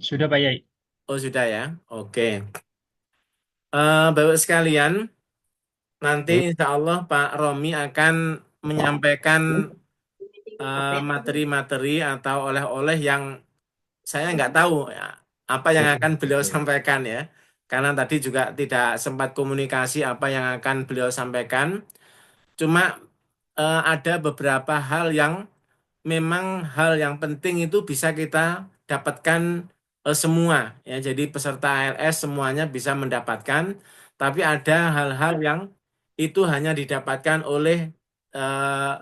Sudah Pak Yai. Oh sudah ya, oke. Bapak sekalian, nanti insya Allah Pak Romi akan menyampaikan materi-materi atau oleh-oleh yang saya nggak tahu ya, apa yang akan beliau sampaikan ya. Karena tadi juga tidak sempat komunikasi apa yang akan beliau sampaikan. Cuma ada beberapa hal yang memang hal yang penting itu bisa kita dapatkan semua ya. Jadi peserta ALS semuanya bisa mendapatkan, tapi ada hal-hal yang itu hanya didapatkan oleh eh,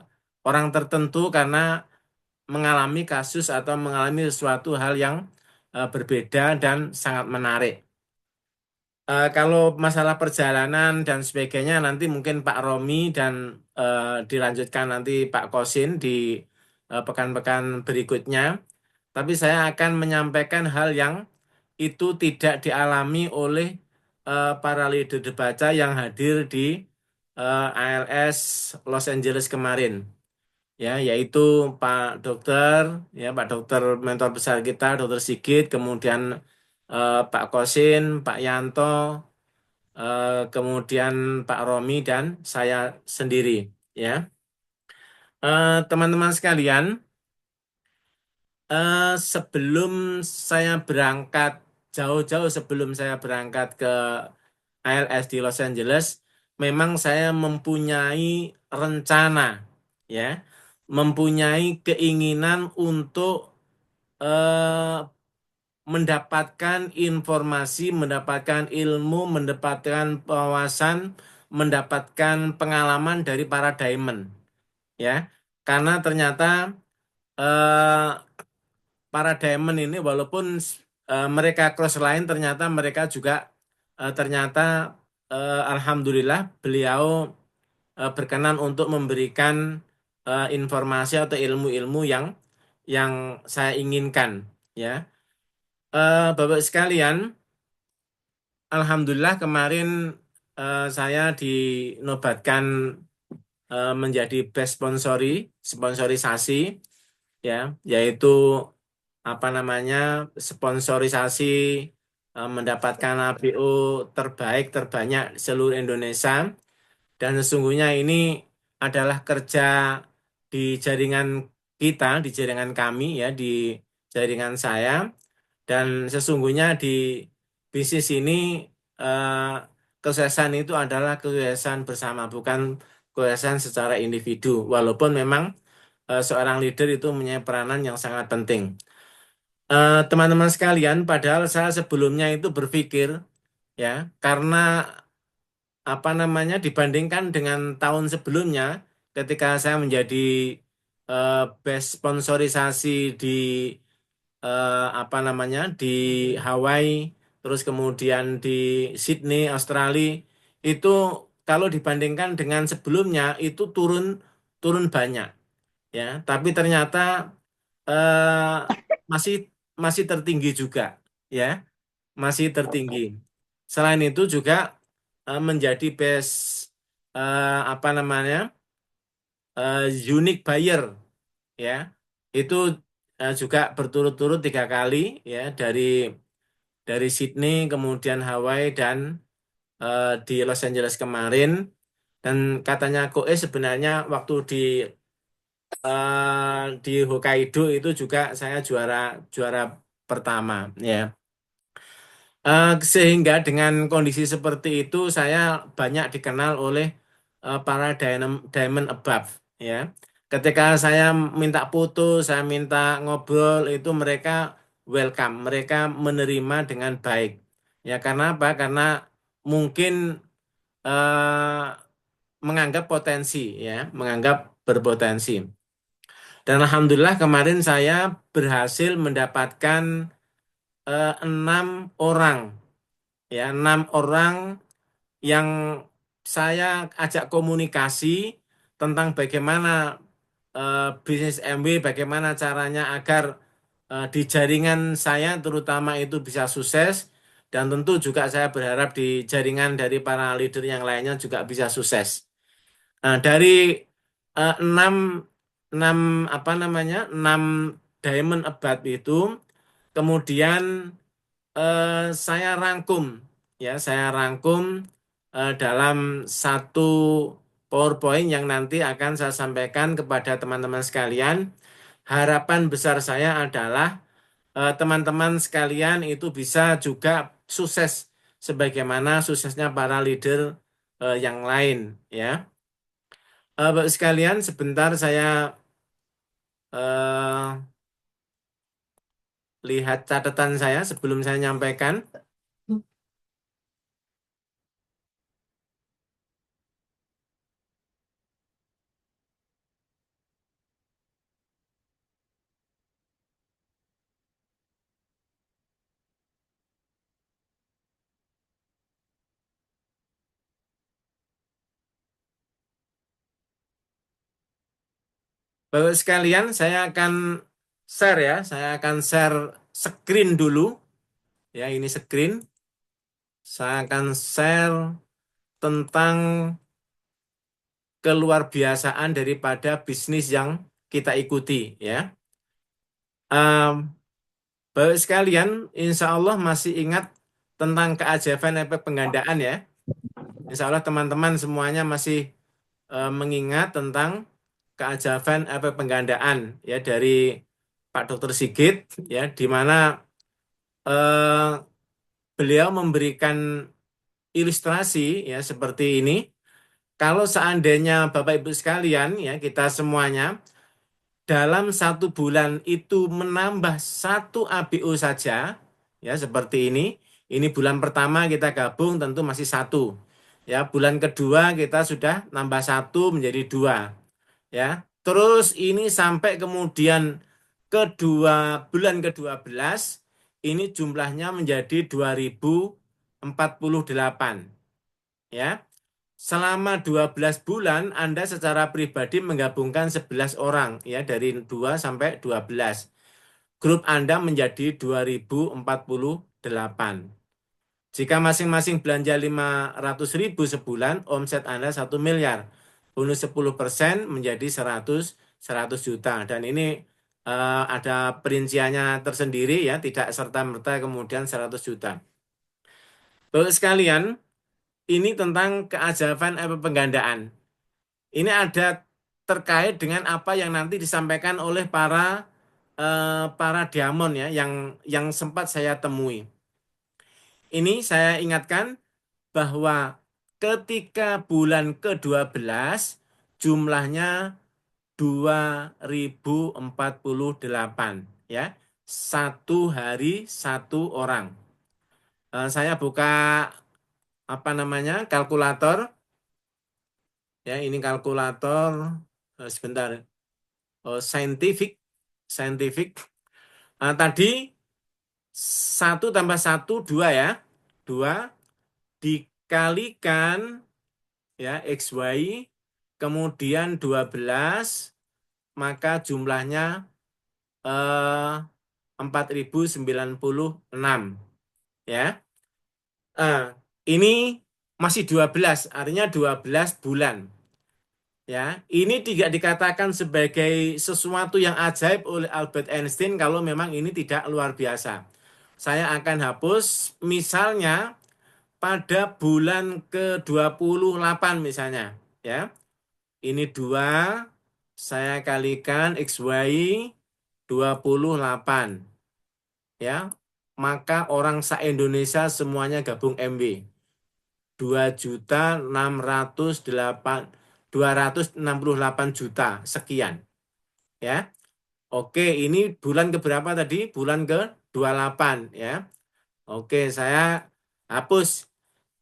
orang tertentu karena mengalami kasus atau mengalami sesuatu hal yang berbeda dan sangat menarik. Kalau masalah perjalanan dan sebagainya nanti mungkin Pak Romi dan dilanjutkan nanti Pak Kosin di pekan-pekan berikutnya. Tapi saya akan menyampaikan hal yang itu tidak dialami oleh para leader debaca yang hadir di ALS Los Angeles kemarin. Ya, yaitu Pak Dokter, ya Pak Dokter mentor besar kita, Dokter Sigit, kemudian Pak Kosin, Pak Yanto, kemudian Pak Romi dan saya sendiri. Ya, teman-teman sekalian, sebelum saya berangkat jauh-jauh sebelum saya berangkat ke ALS di Los Angeles, memang saya mempunyai rencana, ya, mempunyai keinginan untuk eh, mendapatkan informasi, mendapatkan ilmu, mendapatkan wawasan, mendapatkan pengalaman dari para diamond, ya. Karena ternyata eh, para diamond ini walaupun mereka cross line, ternyata mereka juga ternyata alhamdulillah beliau berkenan untuk memberikan informasi atau ilmu-ilmu yang saya inginkan, ya. Bapak sekalian, alhamdulillah kemarin saya dinobatkan menjadi best sponsorisasi, ya, yaitu apa namanya, sponsorisasi mendapatkan ABO terbaik terbanyak di seluruh Indonesia. Dan sesungguhnya ini adalah kerja di jaringan kita, di jaringan kami ya, di jaringan saya. Dan sesungguhnya di bisnis ini eh, kesuksesan itu adalah kesuksesan bersama, bukan kesuksesan secara individu. Walaupun memang seorang leader itu mempunyai peranan yang sangat penting. Teman-teman sekalian, padahal saya sebelumnya itu berpikir ya, karena apa namanya dibandingkan dengan tahun sebelumnya ketika saya menjadi eh, best sponsorisasi di apa namanya di Hawaii, terus kemudian di Sydney, Australia, itu kalau dibandingkan dengan sebelumnya itu turun turun banyak ya, tapi ternyata eh, masih masih tertinggi juga, ya, masih tertinggi. Selain itu juga menjadi best apa namanya unique buyer, ya, itu juga berturut-turut 3 kali, ya, dari Sydney, kemudian Hawaii dan di Los Angeles kemarin. Dan katanya Koe sebenarnya waktu di Hokkaido itu juga saya juara juara pertama, ya. Sehingga dengan kondisi seperti itu saya banyak dikenal oleh para diamond above, ya. Ketika saya minta foto, saya minta ngobrol itu mereka welcome, mereka menerima dengan baik. Ya karena apa? Karena mungkin menganggap potensi, ya, menganggap berpotensi. Dan alhamdulillah kemarin saya berhasil mendapatkan 6 orang, ya, 6 orang yang saya ajak komunikasi tentang bagaimana bisnis MW, bagaimana caranya agar di jaringan saya terutama itu bisa sukses, dan tentu juga saya berharap di jaringan dari para leader yang lainnya juga bisa sukses. Nah, dari enam enam apa namanya 6 diamond abad itu Kemudian saya rangkum, ya, saya rangkum dalam satu PowerPoint yang nanti akan saya sampaikan kepada teman-teman sekalian. Harapan besar saya adalah teman-teman sekalian itu bisa juga sukses sebagaimana suksesnya para leader yang lain, ya. Bapak sekalian, sebentar saya eh, lihat catatan saya sebelum saya nyampaikan. Bapak sekalian, saya akan share, ya, saya akan share screen dulu, ya, ini screen. Saya akan share tentang keluar biasaan daripada bisnis yang kita ikuti, ya. Em, Bapak sekalian, insya Allah masih ingat tentang keajaiban efek penggandaan, ya. Insya Allah teman-teman semuanya masih mengingat tentang keajaiban efek penggandaan, ya, dari Pak Dr. Sigit, ya, di mana eh, beliau memberikan ilustrasi, ya, seperti ini. Kalau seandainya Bapak Ibu sekalian, ya, kita semuanya dalam satu bulan itu menambah satu ABO saja, ya, seperti ini. Ini bulan pertama kita gabung tentu masih satu, ya. Bulan kedua kita sudah nambah satu menjadi dua, ya. Terus ini sampai kemudian kedua bulan ke-12 ini jumlahnya menjadi 2048, ya. Selama 12 bulan Anda secara pribadi menggabungkan 11 orang, ya, dari 2 sampai 12. Grup Anda menjadi 2048. Jika masing-masing belanja 500.000 sebulan, omset Anda 1 miliar. Bonus 10% menjadi 100 juta. Dan ini ada perinciannya tersendiri, ya, tidak serta-merta kemudian 100 juta. Bapak sekalian, ini tentang keajaiban penggandaan. Ini ada terkait dengan apa yang nanti disampaikan oleh para diamond, ya, yang sempat saya temui. Ini saya ingatkan bahwa ketika bulan ke-12 jumlahnya 2048, ya. Satu hari satu orang. Saya buka apa namanya kalkulator, ya, ini kalkulator sebentar. Oh, scientific, scientific. Tadi satu tambah satu dua, ya, dua dikalikan, ya, XY, kemudian 12, maka jumlahnya eh, 4096, ya. Eh, ini masih 12, artinya 12 bulan. Ya, ini tidak dikatakan sebagai sesuatu yang ajaib oleh Albert Einstein kalau memang ini tidak luar biasa. Saya akan hapus misalnya pada bulan ke-28 misalnya, ya. Ini 2 saya kalikan XY 28, ya. Maka orang se-Indonesia semuanya gabung MW. 2.668 sekian, ya. Oke, ini bulan keberapa tadi? Bulan ke-28, ya. Oke, saya hapus.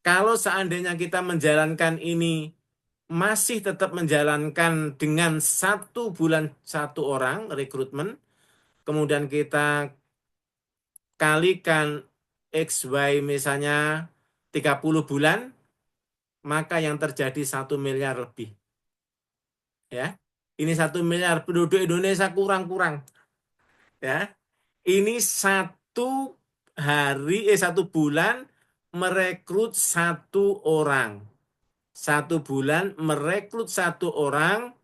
Kalau seandainya kita menjalankan ini masih tetap menjalankan dengan satu bulan satu orang rekrutmen, kemudian kita kalikan XY misalnya 30 bulan, maka yang terjadi 1 miliar lebih, ya. Ini 1 miliar penduduk Indonesia kurang-kurang, ya. Ini satu bulan merekrut satu orang. Satu bulan merekrut satu orang,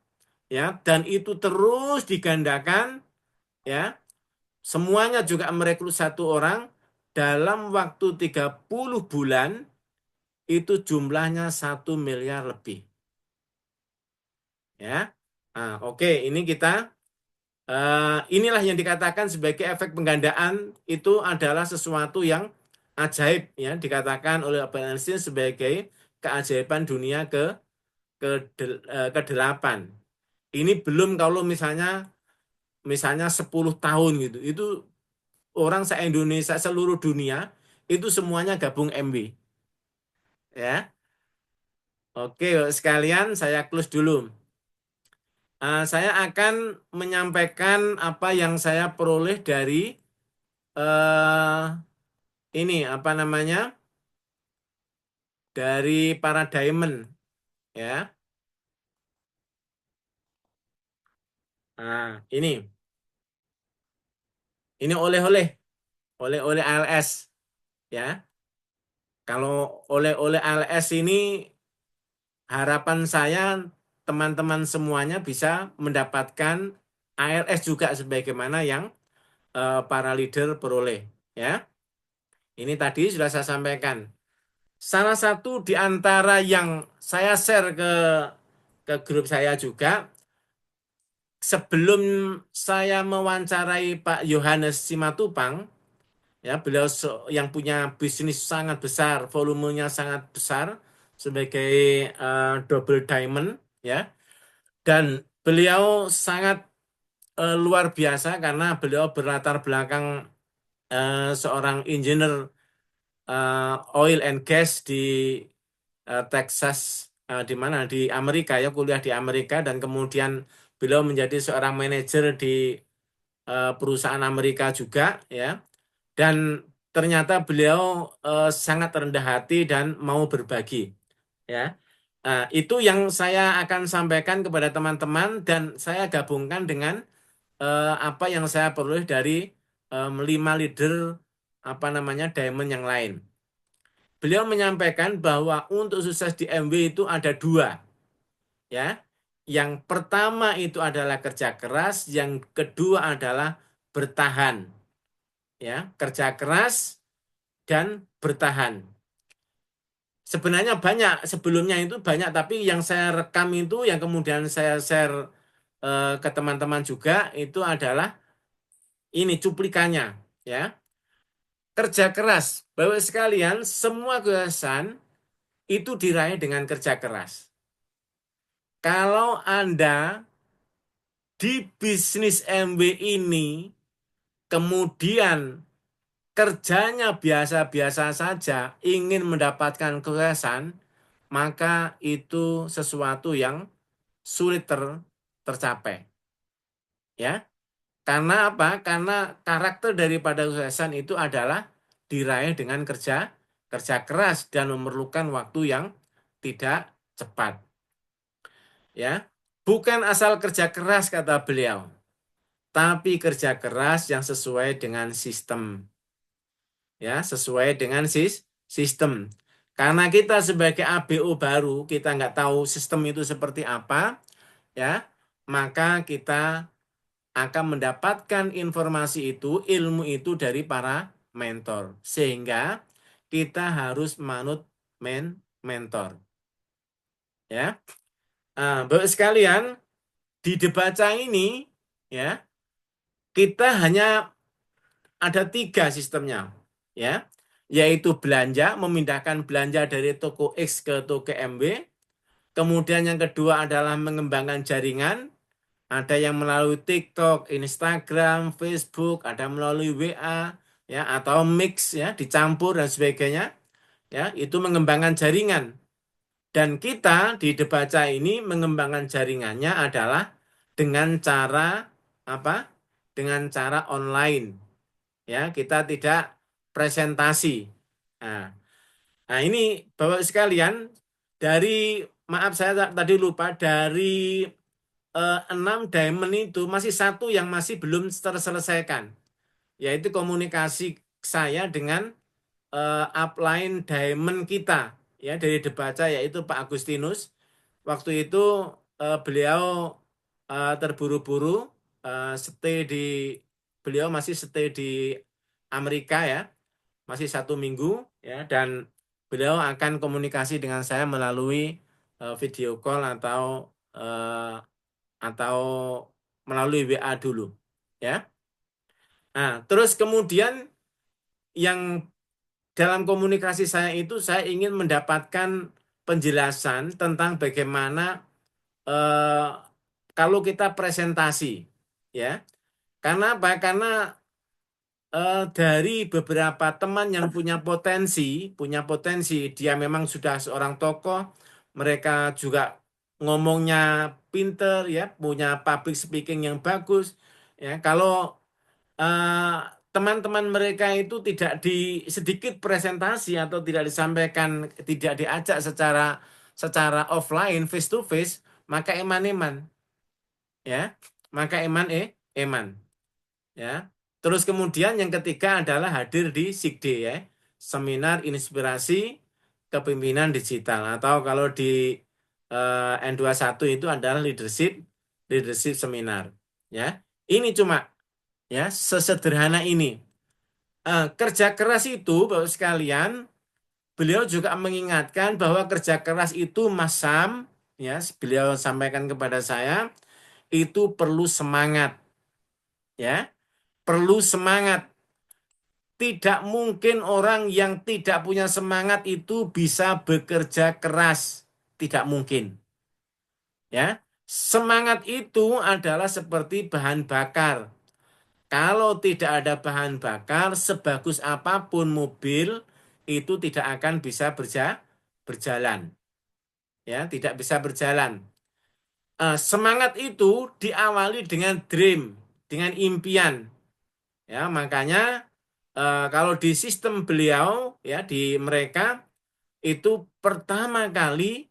ya, dan itu terus digandakan, ya. semuanya juga merekrut satu orang dalam waktu 30 bulan itu jumlahnya 1 miliar lebih. Ya, nah, oke, ini kita inilah yang dikatakan sebagai efek penggandaan itu adalah sesuatu yang ajaib ya dikatakan oleh Albert Einstein sebagai keajaiban dunia ke-8. Ini belum kalau misalnya 10 tahun gitu. Itu orang se-Indonesia seluruh dunia itu semuanya gabung MB ya. Oke, sekalian saya close dulu. Saya akan menyampaikan apa yang saya peroleh dari eh, ini apa namanya dari para diamond ya. Nah, ini oleh-oleh oleh-oleh ALS ya. Kalau oleh-oleh ALS ini harapan saya teman-teman semuanya bisa mendapatkan ALS juga sebagaimana yang para leader peroleh ya. Ini tadi sudah saya sampaikan. Salah satu di antara yang saya share ke grup saya juga, sebelum saya mewawancarai Pak Yohanes Simatupang, ya beliau yang punya bisnis sangat besar, volumenya sangat besar sebagai double diamond, ya, dan beliau sangat luar biasa karena beliau berlatar belakang seorang engineer oil and gas di Texas, di mana di Amerika ya, kuliah di Amerika dan kemudian beliau menjadi seorang manajer di perusahaan Amerika juga ya, dan ternyata beliau sangat rendah hati dan mau berbagi ya. Itu yang saya akan sampaikan kepada teman-teman dan saya gabungkan dengan apa yang saya peroleh dari 5 leader apa namanya diamond yang lain. Beliau menyampaikan bahwa untuk sukses di MW itu ada dua, ya. Yang pertama itu adalah kerja keras, yang kedua adalah bertahan, ya. Kerja keras dan bertahan. Sebenarnya banyak sebelumnya itu banyak, tapi yang saya rekam itu, yang kemudian saya share ke teman-teman juga itu adalah ini cuplikannya, ya. Kerja keras, Bapak sekalian, semua kesuksesan itu diraih dengan kerja keras. Kalau Anda di bisnis MW ini kemudian kerjanya biasa-biasa saja, ingin mendapatkan kesuksesan, maka itu sesuatu yang sulit tercapai. Ya, karena apa? Karena karakter daripada kesuksesan itu adalah diraih dengan kerja kerja keras dan memerlukan waktu yang tidak cepat. Ya, bukan asal kerja keras kata beliau, tapi kerja keras yang sesuai dengan sistem. Ya, sesuai dengan sistem. Karena kita sebagai ABO baru, kita nggak tahu sistem itu seperti apa, ya, maka kita akan mendapatkan informasi itu, ilmu itu dari para mentor. Sehingga kita harus manut mentor. Ya, Bapak sekalian, di Debaca ini, ya, kita hanya ada 3 sistemnya, ya, yaitu belanja, memindahkan belanja dari toko X ke toko MB. Kemudian yang kedua adalah mengembangkan jaringan. Ada yang melalui TikTok, Instagram, Facebook, ada melalui WA, ya, atau mix, ya, dicampur dan sebagainya. Ya, itu mengembangkan jaringan. Dan kita di Debaca ini mengembangkan jaringannya adalah dengan cara apa? Dengan cara online. Ya, kita tidak presentasi. Nah, ini Bapak sekalian, dari maaf saya tadi lupa dari 6 diamond itu masih satu yang masih belum terselesaikan, yaitu komunikasi saya dengan upline diamond kita ya dari Debaca yaitu Pak Agustinus. Waktu itu beliau terburu-buru stay di beliau masih stay di Amerika ya, masih 1 minggu ya, dan beliau akan komunikasi dengan saya melalui video call atau melalui WA dulu ya. Nah, terus kemudian yang dalam komunikasi saya itu saya ingin mendapatkan penjelasan tentang bagaimana eh, kalau kita presentasi ya. Karena apa? Karena dari beberapa teman yang punya potensi, dia memang sudah seorang tokoh, mereka juga ngomongnya pinter ya, punya public speaking yang bagus ya. Kalau eh, teman-teman mereka itu tidak di sedikit presentasi atau tidak disampaikan, tidak diajak secara secara offline face to face, maka eman-eman ya, maka eman ya. Terus kemudian yang ketiga adalah hadir di SIGD ya, Seminar Inspirasi Kepemimpinan Digital, atau kalau di N21 itu adalah leadership seminar ya. Ini cuma ya sesederhana ini. Kerja keras itu Bapak sekalian, beliau juga mengingatkan bahwa kerja keras itu Mas Sam ya, beliau sampaikan kepada saya itu perlu semangat ya, perlu semangat. Tidak mungkin orang yang tidak punya semangat itu bisa bekerja keras. Tidak mungkin. Ya. Semangat itu adalah seperti bahan bakar. Kalau tidak ada bahan bakar, sebagus apapun mobil itu tidak akan bisa berjalan. Ya, tidak bisa berjalan. Semangat itu diawali dengan dream, dengan impian. Ya, makanya kalau di sistem beliau ya di mereka itu pertama kali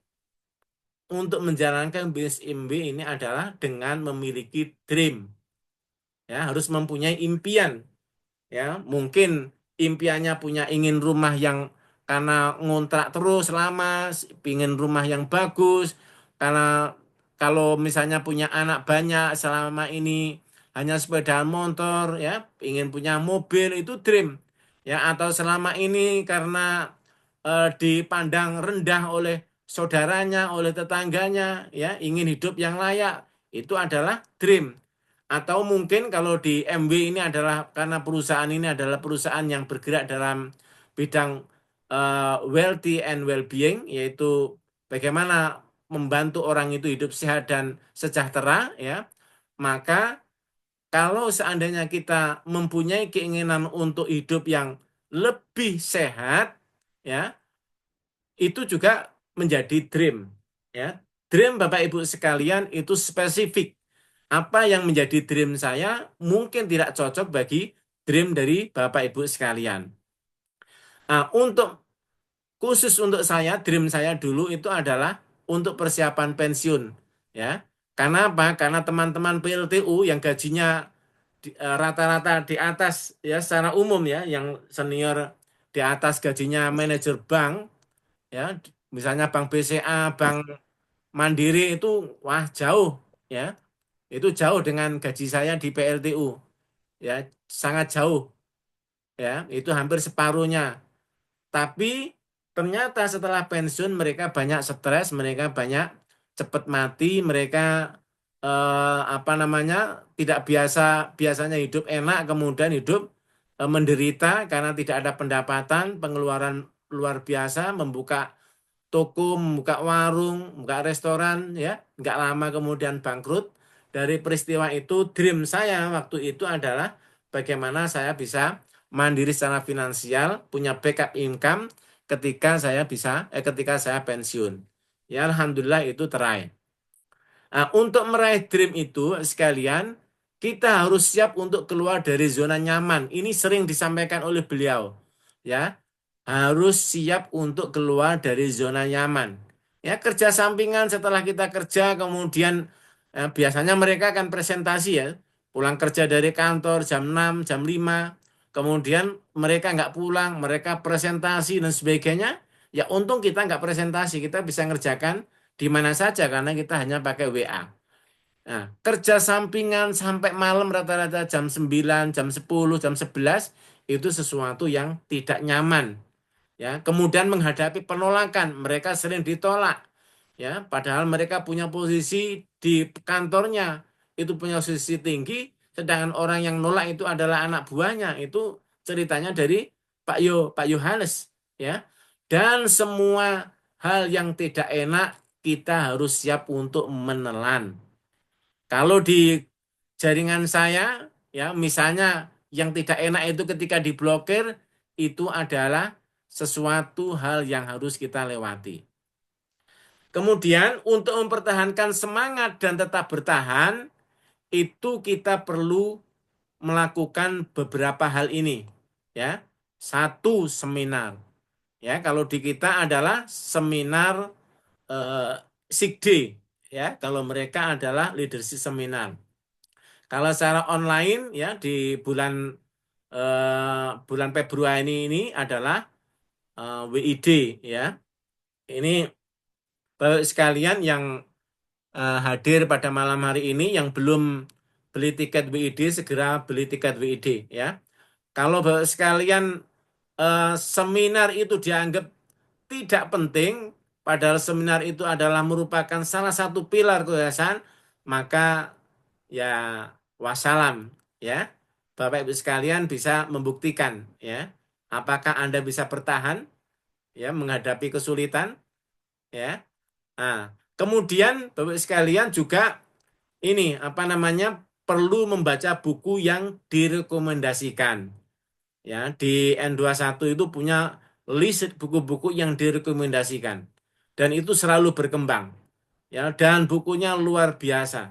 untuk menjalankan bisnis MB ini adalah dengan memiliki dream. Ya, harus mempunyai impian. Ya, mungkin impiannya punya ingin rumah yang karena ngontrak terus lama, ingin rumah yang bagus, karena kalau misalnya punya anak banyak selama ini hanya sepeda motor, ya, ingin punya mobil itu dream, ya, atau selama ini karena dipandang rendah oleh saudaranya, oleh tetangganya, ya, ingin hidup yang layak, itu adalah dream. Atau mungkin kalau di MW ini adalah karena perusahaan ini adalah perusahaan yang bergerak dalam bidang wealthy and well-being, yaitu bagaimana membantu orang itu hidup sehat dan sejahtera, ya. Maka kalau seandainya kita mempunyai keinginan untuk hidup yang lebih sehat, ya, itu juga menjadi dream, ya. Dream Bapak Ibu sekalian itu spesifik. Apa yang menjadi dream saya mungkin tidak cocok bagi dream dari Bapak Ibu sekalian. Nah, khusus untuk saya, dream saya dulu itu adalah untuk persiapan pensiun, ya. Karena apa? Karena teman-teman PLTU yang gajinya rata-rata di atas ya secara umum ya, yang senior di atas gajinya manajer bank, ya, misalnya Bank BCA, Bank Mandiri itu wah jauh, ya. Itu jauh dengan gaji saya di PLTU, ya, sangat jauh, ya, itu hampir separuhnya. Tapi ternyata setelah pensiun mereka banyak stres, mereka banyak cepat mati, mereka apa namanya tidak biasanya hidup enak, kemudian hidup menderita karena tidak ada pendapatan, pengeluaran luar biasa, membuka toko, membuka warung, membuka restoran, ya, nggak lama kemudian bangkrut. Dari peristiwa itu, dream saya waktu itu adalah bagaimana saya bisa mandiri secara finansial, punya backup income ketika saya pensiun. Ya, alhamdulillah itu teraih. Nah, untuk meraih dream itu sekalian, kita harus siap untuk keluar dari zona nyaman. Ini sering disampaikan oleh beliau. Ya, harus siap untuk keluar dari zona nyaman. Ya, kerja sampingan setelah kita kerja, kemudian biasanya mereka akan presentasi ya, pulang kerja dari kantor jam 6, jam 5, kemudian mereka nggak pulang, mereka presentasi dan sebagainya. Ya, untung kita nggak presentasi, kita bisa ngerjakan di mana saja karena kita hanya pakai WA. Nah, kerja sampingan sampai malam rata-rata jam 9, jam 10, jam 11 itu sesuatu yang tidak nyaman. Ya, kemudian menghadapi penolakan, mereka sering ditolak. Ya, padahal mereka punya posisi di kantornya, itu punya posisi tinggi, sedangkan orang yang nolak itu adalah anak buahnya. Itu ceritanya dari Pak Yohanes, ya. Dan semua hal yang tidak enak kita harus siap untuk menelan. Kalau di jaringan saya, ya misalnya yang tidak enak itu ketika diblokir, itu adalah sesuatu hal yang harus kita lewati. Kemudian untuk mempertahankan semangat dan tetap bertahan, itu kita perlu melakukan beberapa hal ini. Ya, satu seminar. Ya, kalau di kita adalah seminar eh, SIGD. Ya, kalau mereka adalah leadership seminar. Kalau secara online ya di bulan Februari ini adalah WID ya. Ini Bapak sekalian yang hadir pada malam hari ini yang belum beli tiket WID segera beli tiket WID ya. Kalau Bapak sekalian seminar itu dianggap tidak penting, padahal seminar itu adalah merupakan salah satu pilar kebiasaan, maka ya wassalam ya. Bapak Ibu sekalian bisa membuktikan ya, apakah Anda bisa bertahan ya menghadapi kesulitan ya. Nah, kemudian Bapak Ibu sekalian juga ini apa namanya perlu membaca buku yang direkomendasikan. Ya, di N21 itu punya list buku-buku yang direkomendasikan dan itu selalu berkembang. Ya, dan bukunya luar biasa.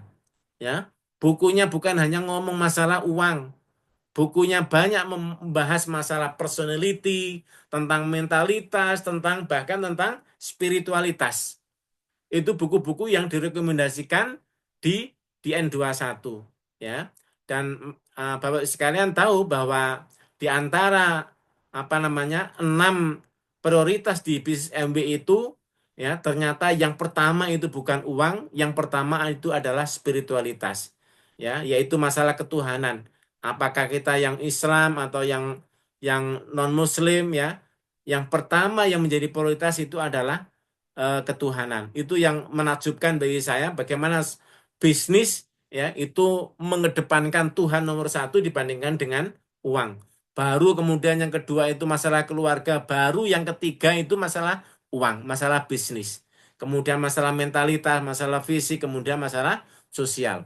Ya, bukunya bukan hanya ngomong masalah uang, bukunya banyak membahas masalah personality, tentang mentalitas, tentang bahkan tentang spiritualitas. Itu buku-buku yang direkomendasikan di di N21 ya. Dan Bapak sekalian tahu bahwa di antara apa namanya 6 prioritas di bisnis MB itu ya ternyata yang pertama itu bukan uang, yang pertama itu adalah spiritualitas. Ya, yaitu masalah ketuhanan. Apakah kita yang Islam atau yang non-Muslim ya. Yang pertama yang menjadi prioritas itu adalah ketuhanan. Itu yang menakjubkan bagi saya bagaimana bisnis ya itu mengedepankan Tuhan nomor satu dibandingkan dengan uang. Baru kemudian yang kedua itu masalah keluarga, baru yang ketiga itu masalah uang, masalah bisnis. Kemudian masalah mentalitas, masalah fisik, kemudian masalah sosial.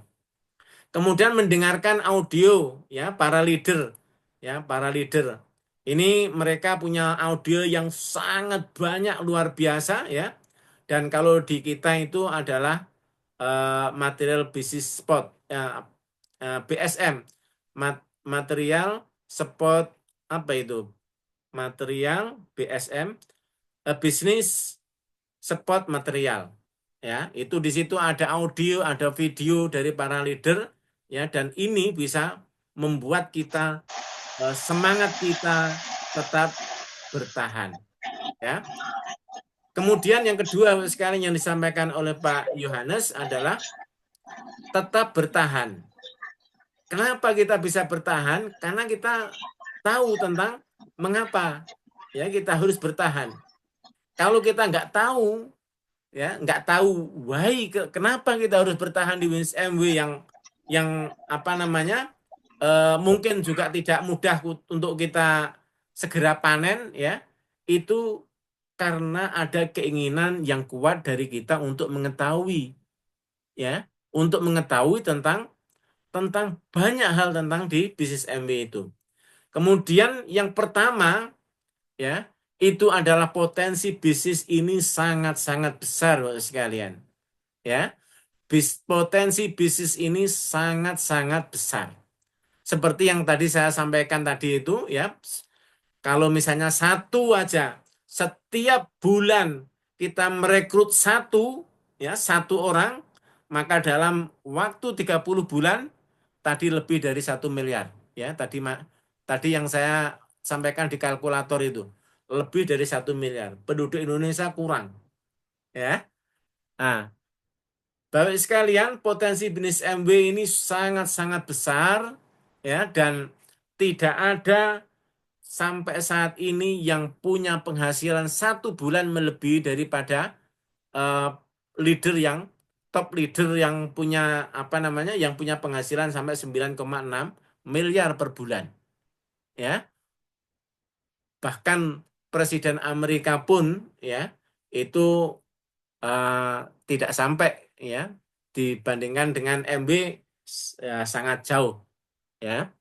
Kemudian mendengarkan audio ya para leader. Ini mereka punya audio yang sangat banyak luar biasa ya. Dan kalau di kita itu adalah material business spot BSM material spot apa itu? Material BSM bisnis spot material ya itu di situ ada audio ada video dari para leader ya dan ini bisa membuat kita semangat kita tetap bertahan ya. Kemudian yang kedua sekali yang disampaikan oleh Pak Yohanes adalah tetap bertahan. Kenapa kita bisa bertahan? Karena kita tahu tentang mengapa ya kita harus bertahan. Kalau kita nggak tahu ya nggak tahu why kenapa kita harus bertahan di Wins MW yang apa namanya mungkin juga tidak mudah untuk kita segera panen ya itu karena ada keinginan yang kuat dari kita untuk mengetahui ya untuk mengetahui tentang tentang banyak hal tentang di bisnis MW itu. Kemudian yang pertama ya itu adalah potensi bisnis ini sangat-sangat besar Bapak sekalian. Ya, potensi bisnis ini sangat-sangat besar. Seperti yang tadi saya sampaikan tadi itu ya, kalau misalnya satu aja setiap bulan kita merekrut satu orang, maka dalam waktu 30 bulan tadi lebih dari 1 miliar. Ya, tadi yang saya sampaikan di kalkulator itu lebih dari 1 miliar. Penduduk Indonesia kurang. Ya. Nah, Bapak sekalian, potensi bisnis MW ini sangat-sangat besar ya, dan tidak ada sampai saat ini yang punya penghasilan 1 bulan melebihi daripada eh, leader yang top leader yang punya apa namanya, yang punya penghasilan sampai 9,6 miliar per bulan ya. Bahkan Presiden Amerika pun ya itu eh, tidak sampai ya, dibandingkan dengan MB ya, sangat jauh ya.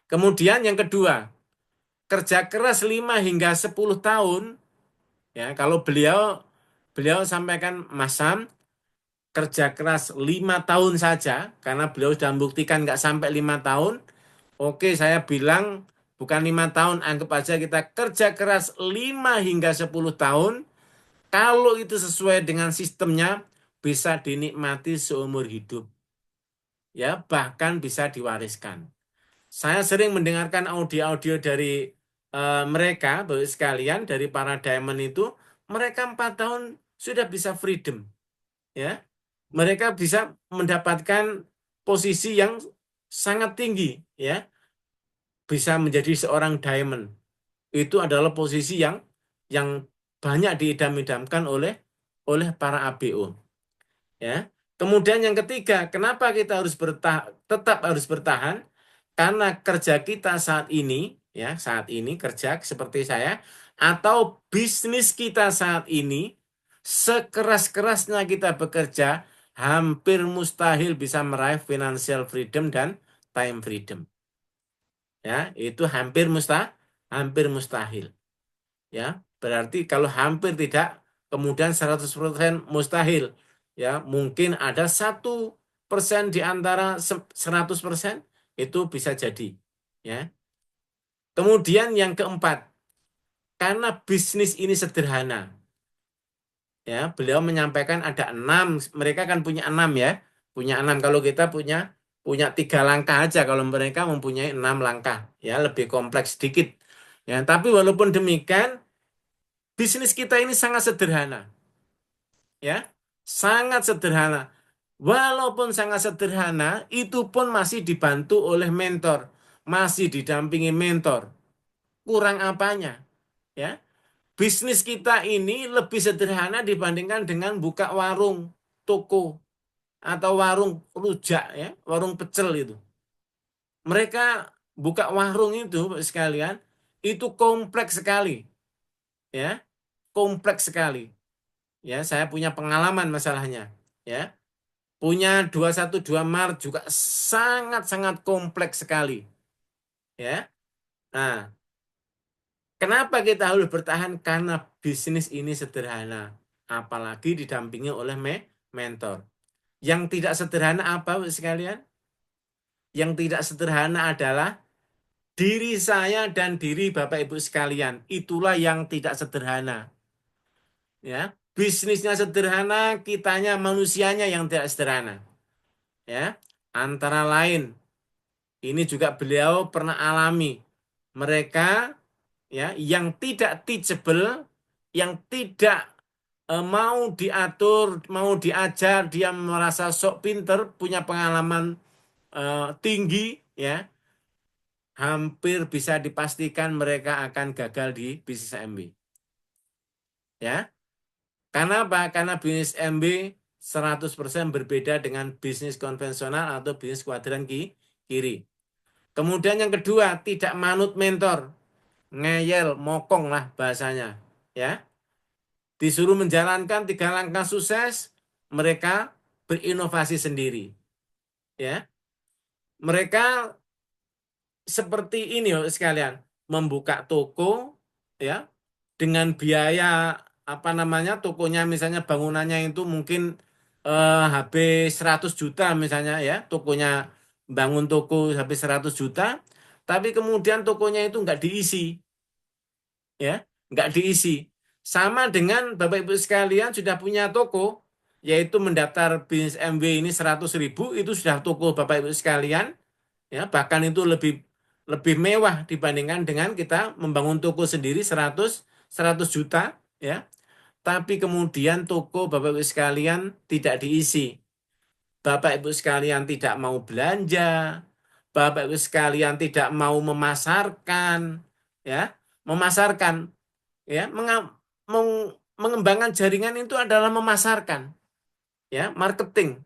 Kemudian yang kedua, kerja keras 5 hingga 10 tahun ya, kalau beliau beliau sampaikan Mas Sam, kerja keras 5 tahun saja karena beliau sudah membuktikan nggak sampai 5 tahun. Oke, saya bilang bukan 5 tahun, anggap aja kita kerja keras 5 hingga 10 tahun. Kalau itu sesuai dengan sistemnya, bisa dinikmati seumur hidup. Ya, bahkan bisa diwariskan. Saya sering mendengarkan audio-audio dari mereka, Bapak sekalian, dari para diamond itu, mereka 4 tahun sudah bisa freedom. Ya, mereka bisa mendapatkan posisi yang sangat tinggi. Ya, bisa menjadi seorang diamond. Itu adalah posisi yang banyak diidam-idamkan oleh para ABO. Ya. Kemudian yang ketiga, kenapa kita harus tetap harus bertahan? Karena kerja kita saat ini, ya saat ini kerja seperti saya, atau bisnis kita saat ini, sekeras-kerasnya kita bekerja, hampir mustahil bisa meraih financial freedom dan time freedom. Ya, itu hampir mustahil. Ya, berarti kalau hampir tidak, kemudian 100% mustahil. Ya, mungkin ada 1% di antara 100% itu bisa jadi. Ya. Kemudian yang keempat, karena bisnis ini sederhana. Ya, beliau menyampaikan ada 6, mereka kan punya 6 ya, punya 6. Kalau kita punya punya 3 langkah aja, kalau mereka mempunyai 6 langkah, ya lebih kompleks sedikit. Ya, tapi walaupun demikian, bisnis kita ini sangat sederhana. Ya, sangat sederhana. Walaupun sangat sederhana, itu pun masih dibantu oleh mentor, masih didampingi mentor. Kurang apanya? Ya, bisnis kita ini lebih sederhana dibandingkan dengan buka warung, toko, atau warung rujak, ya, warung pecel itu. Mereka buka warung itu, Bapak sekalian, itu kompleks sekali, ya, kompleks sekali. Ya, saya punya pengalaman masalahnya. Ya, punya 212 Maret juga sangat-sangat kompleks sekali. Ya. Nah, kenapa kita harus bertahan? Karena bisnis ini sederhana. Apalagi didampingi oleh mentor. Yang tidak sederhana apa, Bapak sekalian? Yang tidak sederhana adalah diri saya dan diri Bapak Ibu sekalian. Itulah yang tidak sederhana. Ya, bisnisnya sederhana, kitanya manusianya yang tidak sederhana. Ya, antara lain, ini juga beliau pernah alami. Mereka ya yang tidak teachable, yang tidak mau diatur, mau diajar, dia merasa sok pinter, punya pengalaman tinggi, ya, hampir bisa dipastikan mereka akan gagal di bisnis MB. Ya, karena apa? Karena bisnis MB 100% berbeda dengan bisnis konvensional atau bisnis kuadran kiri. Kemudian yang kedua, tidak manut mentor. Ngeyel, mokong lah bahasanya. Ya, disuruh menjalankan 3 langkah sukses, mereka berinovasi sendiri. Ya, mereka seperti ini ya sekalian, membuka toko ya dengan biaya apa namanya, tokonya misalnya bangunannya itu mungkin habis 100 juta misalnya ya, tokonya bangun toko habis 100 juta, tapi kemudian tokonya itu nggak diisi, ya nggak diisi. Sama dengan Bapak Ibu sekalian sudah punya toko, yaitu mendaftar bisnis MW ini 100.000, itu sudah toko Bapak Ibu sekalian, ya bahkan itu lebih lebih mewah dibandingkan dengan kita membangun toko sendiri 100 juta, ya. tapi kemudian toko Bapak Ibu sekalian tidak diisi. Bapak Ibu sekalian tidak mau belanja, Bapak Ibu sekalian tidak mau memasarkan, ya, memasarkan, ya, mengembangkan jaringan itu adalah memasarkan, ya, marketing,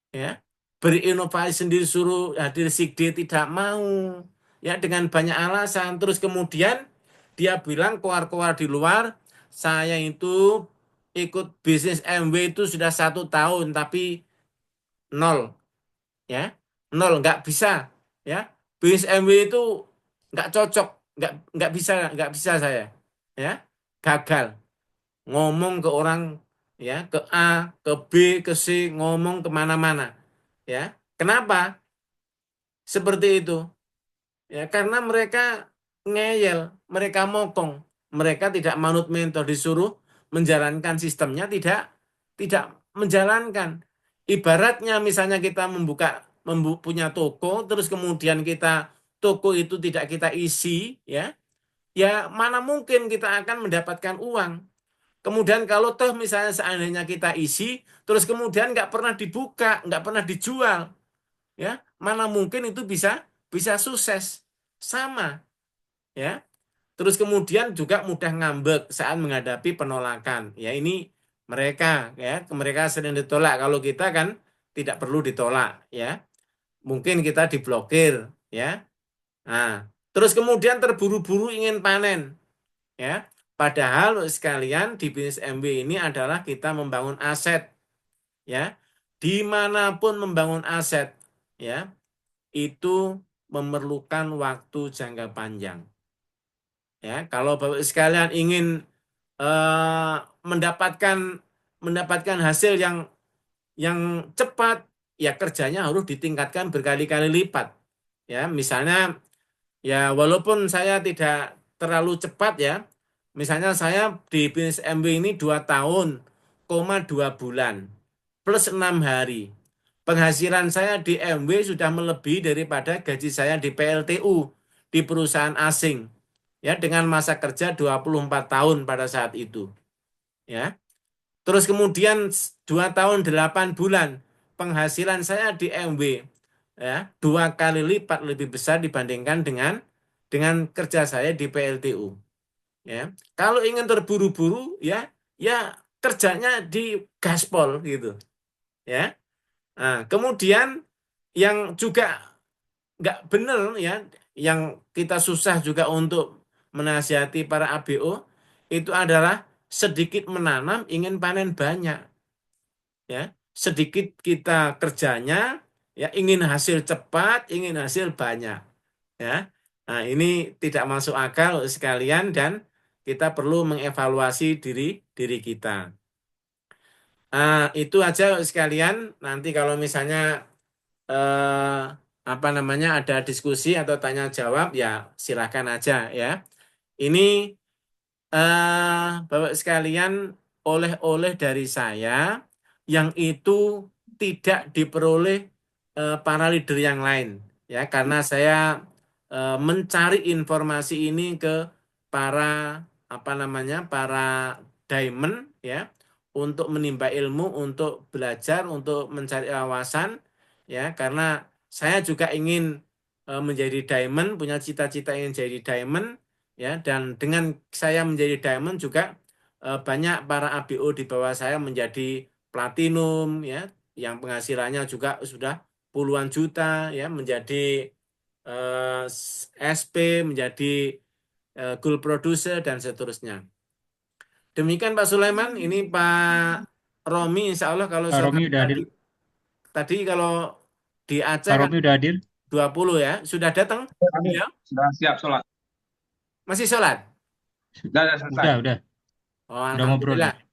ya, berinovasi sendiri suruh hadir Sigde tidak mau, ya, dengan banyak alasan. Terus kemudian dia bilang keluar-keluar di luar, saya itu ikut bisnis MW itu sudah 1 tahun tapi nol, ya, nol, nggak bisa, ya, bisnis MW itu nggak cocok, nggak bisa saya, ya, gagal ngomong ke orang, ya, ke A, ke B, ke C, ngomong kemana-mana, ya. Kenapa seperti itu? Ya, karena mereka ngeyel, mereka mokong, mereka tidak manut mentor, disuruh menjalankan sistemnya, tidak menjalankan. Ibaratnya misalnya kita punya toko, terus kemudian toko itu tidak kita isi, ya, ya mana mungkin kita akan mendapatkan uang. Kemudian kalau toh misalnya seandainya kita isi, terus kemudian nggak pernah dibuka, nggak pernah dijual, ya, mana mungkin itu bisa bisa sukses. Sama, ya. Terus kemudian juga mudah ngambek saat menghadapi penolakan. Ya ini mereka sering ditolak. Kalau kita kan tidak perlu ditolak, ya. Mungkin kita diblokir, ya. Nah, terus kemudian terburu-buru ingin panen, ya. Padahal sekalian di bisnis MB ini adalah kita membangun aset, ya. Dimanapun membangun aset, ya, itu memerlukan waktu jangka panjang. Ya, kalau Bapak sekalian ingin eh, mendapatkan mendapatkan hasil yang cepat, ya kerjanya harus ditingkatkan berkali-kali lipat. Ya, misalnya, ya walaupun saya tidak terlalu cepat, ya, misalnya saya di bisnis MB ini 2 tahun, 2 bulan plus 6 hari. Penghasilan saya di MW sudah melebihi daripada gaji saya di PLTU, di perusahaan asing, ya, dengan masa kerja 24 tahun pada saat itu, ya. Terus kemudian 2 tahun 8 bulan penghasilan saya di MW, ya, 2 kali lipat lebih besar dibandingkan dengan kerja saya di PLTU, ya. Kalau ingin terburu-buru, ya, ya kerjanya di gaspol gitu, ya. Nah, kemudian yang juga nggak benar, ya, yang kita susah juga untuk menasihati para ABO itu adalah sedikit menanam ingin panen banyak, ya, sedikit kita kerjanya, ya, ingin hasil cepat, ingin hasil banyak, ya. Nah, ini tidak masuk akal sekalian dan kita perlu mengevaluasi diri diri kita. Itu aja sekalian. Nanti kalau misalnya eh, apa namanya ada diskusi atau tanya jawab, ya silakan aja, ya. Ini Bapak sekalian, oleh-oleh dari saya yang itu tidak diperoleh para leader yang lain, ya, karena saya mencari informasi ini ke para apa namanya para diamond, ya, untuk menimba ilmu, untuk belajar, untuk mencari wawasan, ya, karena saya juga ingin menjadi diamond, punya cita-cita ingin jadi diamond, ya, dan dengan saya menjadi diamond juga banyak para ABO di bawah saya menjadi platinum, ya, yang penghasilannya juga sudah puluhan juta, ya, menjadi SP, menjadi gold producer dan seterusnya. Demikian Pak Sulaiman, ini Pak Romi, insya Allah kalau Pak saya Romi udah hadir. tadi kalau di Aceh Pak kan Romi udah hadir. 20, ya, sudah datang Amin. beliau, Sudah siap sholat. masih sholat. Sudah selesai. Udah. Oh, Udah ngobrol alhamdulillah. nih.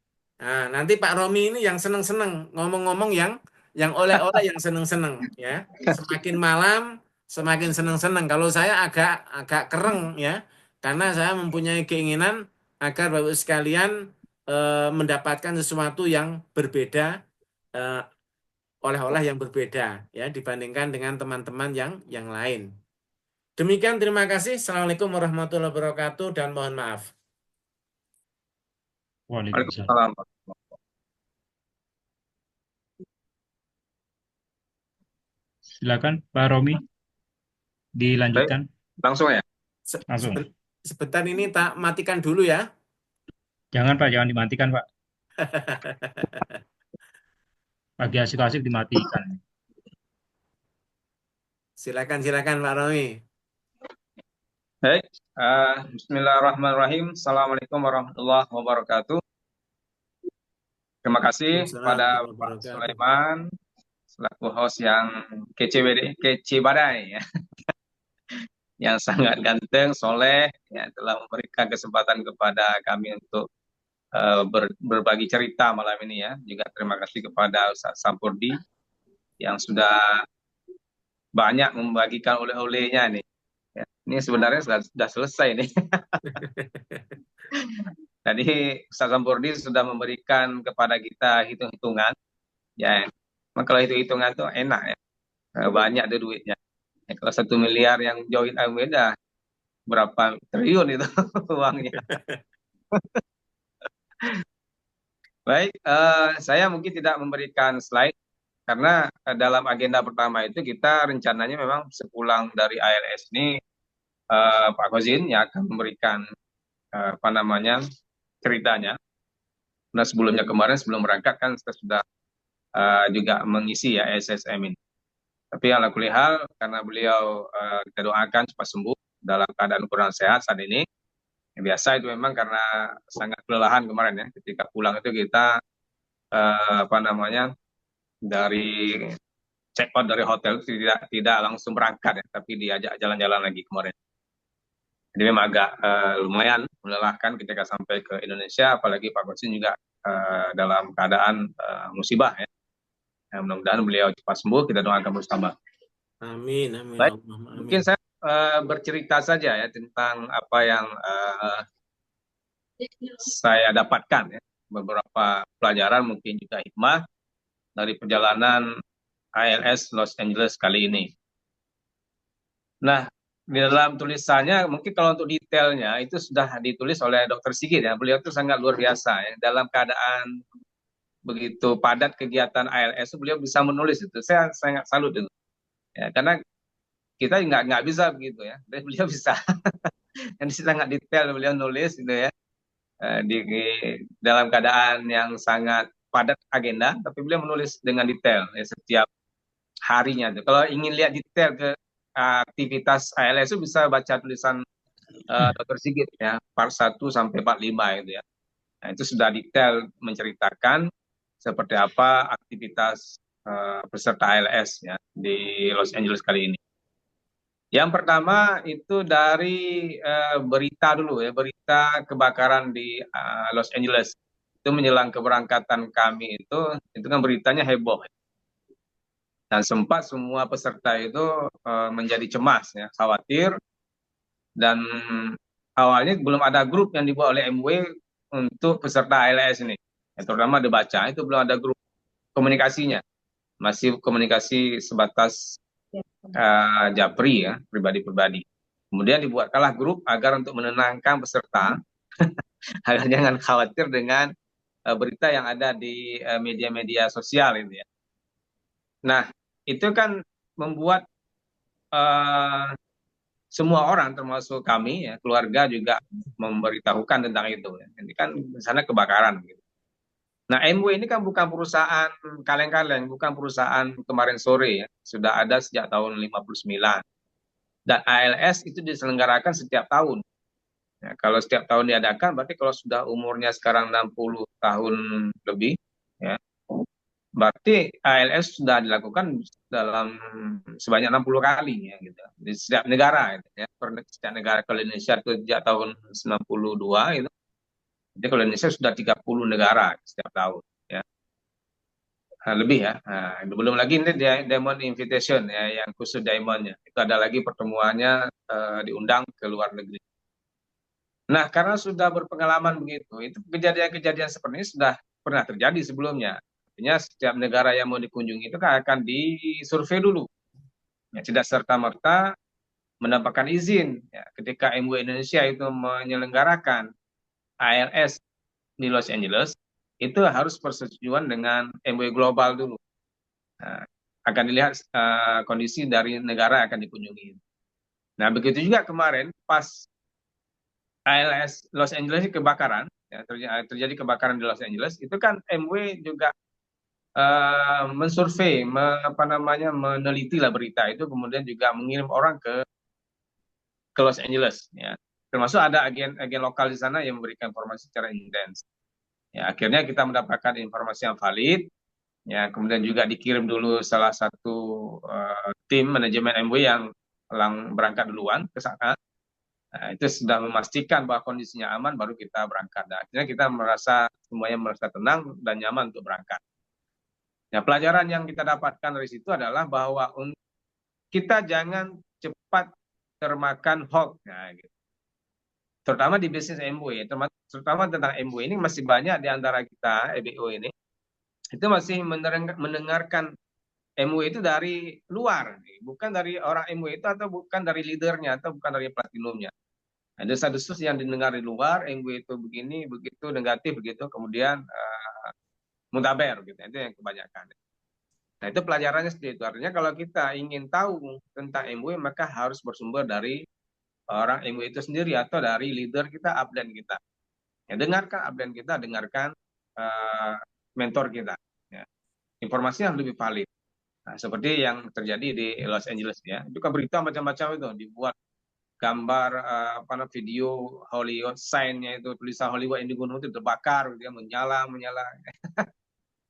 Nah, nanti Pak Romi ini yang seneng-seneng ngomong-ngomong, yang oleh-oleh, yang seneng-seneng, ya. Semakin malam semakin seneng-seneng. Kalau saya agak agak kereng, ya, karena saya mempunyai keinginan agar Bapak sekalian mendapatkan sesuatu yang berbeda, eh, oleh-oleh yang berbeda, ya, dibandingkan dengan teman-teman yang lain. Demikian, terima kasih. Assalamualaikum warahmatullahi wabarakatuh dan mohon maaf. Waalaikumsalam. Waalaikumsalam. Silakan Pak Romi Baik, dilanjutkan langsung ya. Se- langsung. seben- Sebentar ini tak matikan dulu ya. Jangan Pak, jangan dimatikan Pak. Lagi asik-asik dimatikan. Silakan Pak Romi. Baik, Bismillahirrahmanirrahim. Assalamualaikum warahmatullahi wabarakatuh. Terima kasih Waalaikumsalam pada warahmatullahi Pak wabarakatuh. Sulaiman selaku host yang kece badai ya, yang sangat ganteng, soleh, ya, telah memberikan kesempatan kepada kami untuk berbagi cerita malam ini ya. Juga terima kasih kepada Ustaz Sampurdi yang sudah banyak membagikan oleh-olehnya nih. Ya, ini sebenarnya sudah selesai nih. Tadi Ustaz Sampurdi sudah memberikan kepada kita hitung-hitungan. Ya, memang kalau hitung-hitungan itu enak ya. Banyak deh duitnya. Ya, kalau 1 miliar yang join Almeida, berapa triliun itu uangnya. Baik, saya mungkin tidak memberikan slide karena dalam agenda pertama itu kita rencananya memang sepulang dari ALS ini Pak Kozin yang akan memberikan apa namanya ceritanya. Nah sebelumnya kemarin sebelum berangkat kan kita sudah juga mengisi ya SSM ini. Tapi ala kulli hal karena beliau kita doakan cepat sembuh dalam keadaan kurang sehat saat ini. Ya, biasa itu memang karena sangat kelelahan kemarin ya. Ketika pulang itu kita apa namanya dari check out dari hotel tidak langsung berangkat ya, tapi diajak jalan-jalan lagi kemarin. Jadi memang agak lumayan melelahkan ketika sampai ke Indonesia, apalagi Pak Kosin juga dalam keadaan musibah ya. Mudah-mudahan beliau cepat sembuh, kita doakan bersama. Amin, amin, Baik, Allah, mungkin amin. saya bercerita saja ya tentang apa yang saya dapatkan ya, beberapa pelajaran mungkin juga hikmah dari perjalanan ALS Los Angeles kali ini. Nah, di dalam tulisannya mungkin kalau untuk detailnya itu sudah ditulis oleh Dr. Sigit ya. Beliau itu sangat luar biasa ya. Dalam keadaan begitu padat kegiatan ALS beliau bisa menulis itu. Saya sangat salut itu. Ya, karena kita nggak bisa begitu ya. Dan beliau bisa. Dan sangat detail beliau nulis gitu ya. Di dalam keadaan yang sangat padat agenda, tapi beliau menulis dengan detail ya, setiap harinya. Kalau ingin lihat detail ke aktivitas ALS itu bisa baca tulisan Dr. Sigit ya, part 1 sampai part 5 itu ya. Nah, itu sudah detail menceritakan seperti apa aktivitas peserta ALS ya di Los Angeles kali ini. Yang pertama itu dari berita dulu ya, berita kebakaran di Los Angeles. Itu menjelang keberangkatan kami itu kan beritanya heboh. Dan sempat semua peserta itu menjadi cemas ya, khawatir, dan awalnya belum ada grup yang dibuat oleh MW untuk peserta ALS ini. Ya, terutama dibaca itu belum ada grup komunikasinya. Masih komunikasi sebatas japri ya, pribadi-pribadi. Kemudian dibuatkanlah grup agar untuk menenangkan peserta agar jangan khawatir dengan berita yang ada di media-media sosial ini ya. Nah, itu kan membuat semua orang termasuk kami ya, keluarga juga memberitahukan tentang itu ya. Ini kan di sana kebakaran gitu. Nah, MW ini kan bukan perusahaan kaleng-kaleng, bukan perusahaan kemarin sore ya. Sudah ada sejak tahun 59. Dan ALS itu diselenggarakan setiap tahun. Ya, kalau setiap tahun diadakan, berarti kalau sudah umurnya sekarang 60 tahun lebih, ya, berarti ALS sudah dilakukan dalam sebanyak 60 kali ya gitu. Di setiap negara gitu, ya. Setiap negara, kalau Indonesia itu sejak tahun 92 itu. Jadi kalau Indonesia sudah 30 negara setiap tahun ya. Nah, lebih ya. Nah, belum lagi ini Diamond Invitation ya, yang khusus Diamondnya. Itu ada lagi pertemuannya diundang ke luar negeri. Nah, karena sudah berpengalaman begitu, itu kejadian-kejadian seperti ini sudah pernah terjadi sebelumnya. Artinya setiap negara yang mau dikunjungi itu kan akan disurvei dulu. Ya, tidak serta-merta mendapatkan izin. Ya, ketika MUI Indonesia itu menyelenggarakan ALS di Los Angeles itu harus persetujuan dengan MUI global dulu. Nah, akan dilihat kondisi dari negara yang akan dikunjungi. Nah, begitu juga kemarin pas ALS Los Angeles kebakaran, ya, terjadi kebakaran di Los Angeles, itu kan MUI juga mensurvei, meneliti lah berita itu, kemudian juga mengirim orang ke Los Angeles, ya. Termasuk ada agen lokal di sana yang memberikan informasi secara intens. Ya, akhirnya kita mendapatkan informasi yang valid, ya, kemudian juga dikirim dulu salah satu tim manajemen MUI yang berangkat duluan ke sana. Nah, itu sudah memastikan bahwa kondisinya aman, baru kita berangkat. Nah, akhirnya kita semuanya merasa tenang dan nyaman untuk berangkat. Nah, pelajaran yang kita dapatkan dari situ adalah bahwa kita jangan cepat termakan hoax. Nah, gitu. Terutama di bisnis MUI, terutama tentang MUI ini masih banyak di antara kita, EBO ini, itu masih mendengarkan MUI itu dari luar, bukan dari orang MUI itu, atau bukan dari leadernya, atau bukan dari platinumnya. Ada desas-desus yang didengar di luar, MUI itu begini, begitu, negatif, begitu, kemudian muntaber, gitu. Itu yang kebanyakan. Nah, itu pelajarannya seperti itu. Artinya kalau kita ingin tahu tentang MUI, maka harus bersumber dari orang MUI itu sendiri, atau dari leader kita, upline kita. Ya, dengarkan upline kita, dengarkan mentor kita. Ya. Informasi yang lebih valid. Nah, seperti yang terjadi di Los Angeles, ya. Itu kan berita macam-macam itu, dibuat gambar video Hollywood sign-nya itu, tulisan Hollywood yang di gunung itu terbakar, dia menyala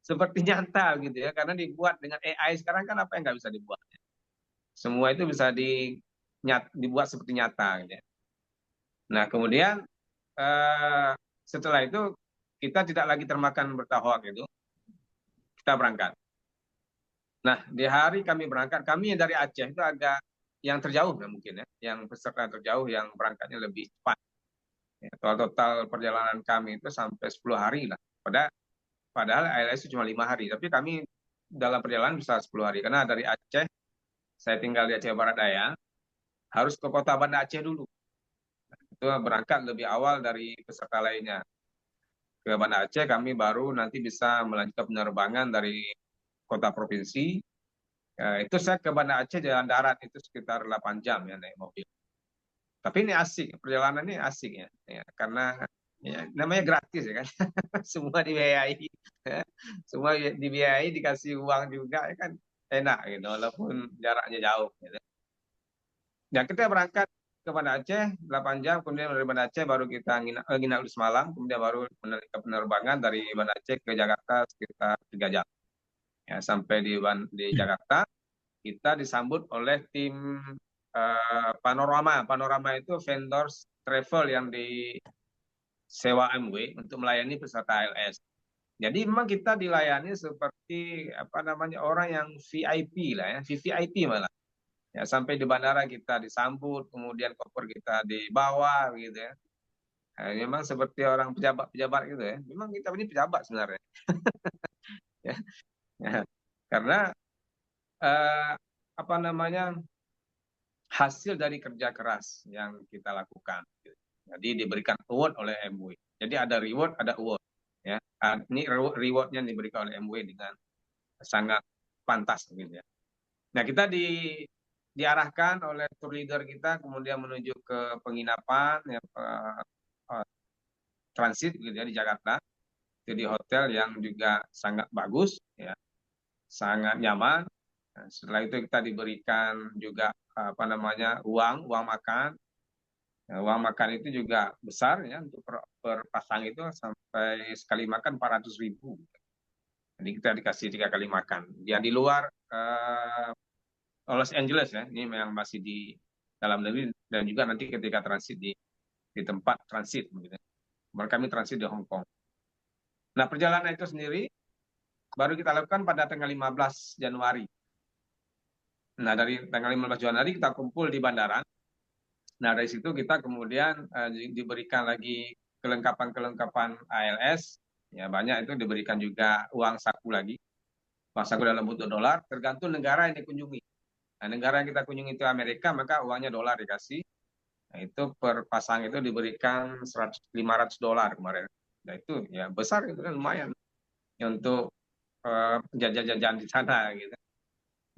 seperti nyata gitu ya, karena dibuat dengan AI sekarang kan, apa yang nggak bisa dibuat, semua itu bisa dibuat seperti nyata gitu ya. Nah, kemudian setelah itu kita tidak lagi termakan berita hoax itu, kita berangkat. Nah, di hari kami berangkat, kami yang dari Aceh itu agak yang terjauh ya mungkin ya, yang peserta terjauh yang berangkatnya lebih cepat. Ya, total perjalanan kami itu sampai 10 hari lah. Padahal ALS itu cuma 5 hari, tapi kami dalam perjalanan bisa 10 hari. Karena dari Aceh, saya tinggal di Aceh Barat Daya, harus ke kota Banda Aceh dulu. Itu berangkat lebih awal dari peserta lainnya. Ke Banda Aceh kami baru nanti bisa melanjutkan penerbangan dari kota provinsi. Itu saya ke Banda Aceh jalan darat itu sekitar 8 jam ya naik mobil. Tapi ini asik, perjalanan ini asik ya, karena ya, namanya gratis ya kan, semua dibiayai, ya. Semua dibiayai, dikasih uang juga ya kan, enak gitu, walaupun jaraknya jauh. Gitu. Ya, kita berangkat ke Banda Aceh 8 jam, kemudian dari Banda Aceh baru kita nginap di semalam, kemudian baru menarik penerbangan dari Banda Aceh ke Jakarta sekitar 3 jam. Ya, sampai di Jakarta, kita disambut oleh tim Panorama. Panorama itu vendors travel yang disewa MUI untuk melayani peserta ALS. Jadi memang kita dilayani seperti orang yang VIP lah ya, VVIP malah. Ya, sampai di bandara kita disambut, kemudian koper kita dibawa gitu ya. Nah, memang seperti orang pejabat-pejabat gitu ya. Memang kita ini pejabat sebenarnya. Ya. Ya. Karena hasil dari kerja keras yang kita lakukan. Jadi diberikan award oleh MUI. Jadi ada reward, ada award. Ya, ini rewardnya diberikan oleh MUI dengan sangat pantas, gitu ya. Nah, kita diarahkan oleh tour leader kita, kemudian menuju ke penginapan, ya, transit, gitu ya, di Jakarta. Itu di hotel yang juga sangat bagus, ya, sangat nyaman. Nah, setelah itu kita diberikan juga uang makan. Nah, uang makan itu juga besar ya, untuk per pasang itu sampai sekali makan 400.000. Jadi kita dikasih 3 kali makan. Yang di luar Los Angeles ya, ini memang masih di dalam negeri, dan juga nanti ketika transit di tempat transit begitu. Kami transit di Hong Kong. Nah, perjalanan itu sendiri baru kita lakukan pada tanggal 15 Januari. Nah, dari tanggal 15 Januari kita kumpul di bandara. Nah, dari situ kita kemudian diberikan lagi kelengkapan ALS. Ya, banyak itu diberikan juga uang saku lagi. Uang saku dalam bentuk dolar, tergantung negara yang dikunjungi. Nah, negara yang kita kunjungi itu Amerika, maka uangnya dolar dikasih. Nah, itu per pasang itu diberikan $500 kemarin. Nah itu ya besar itu kan lumayan ya, untuk jajan-jajan di sana gitu.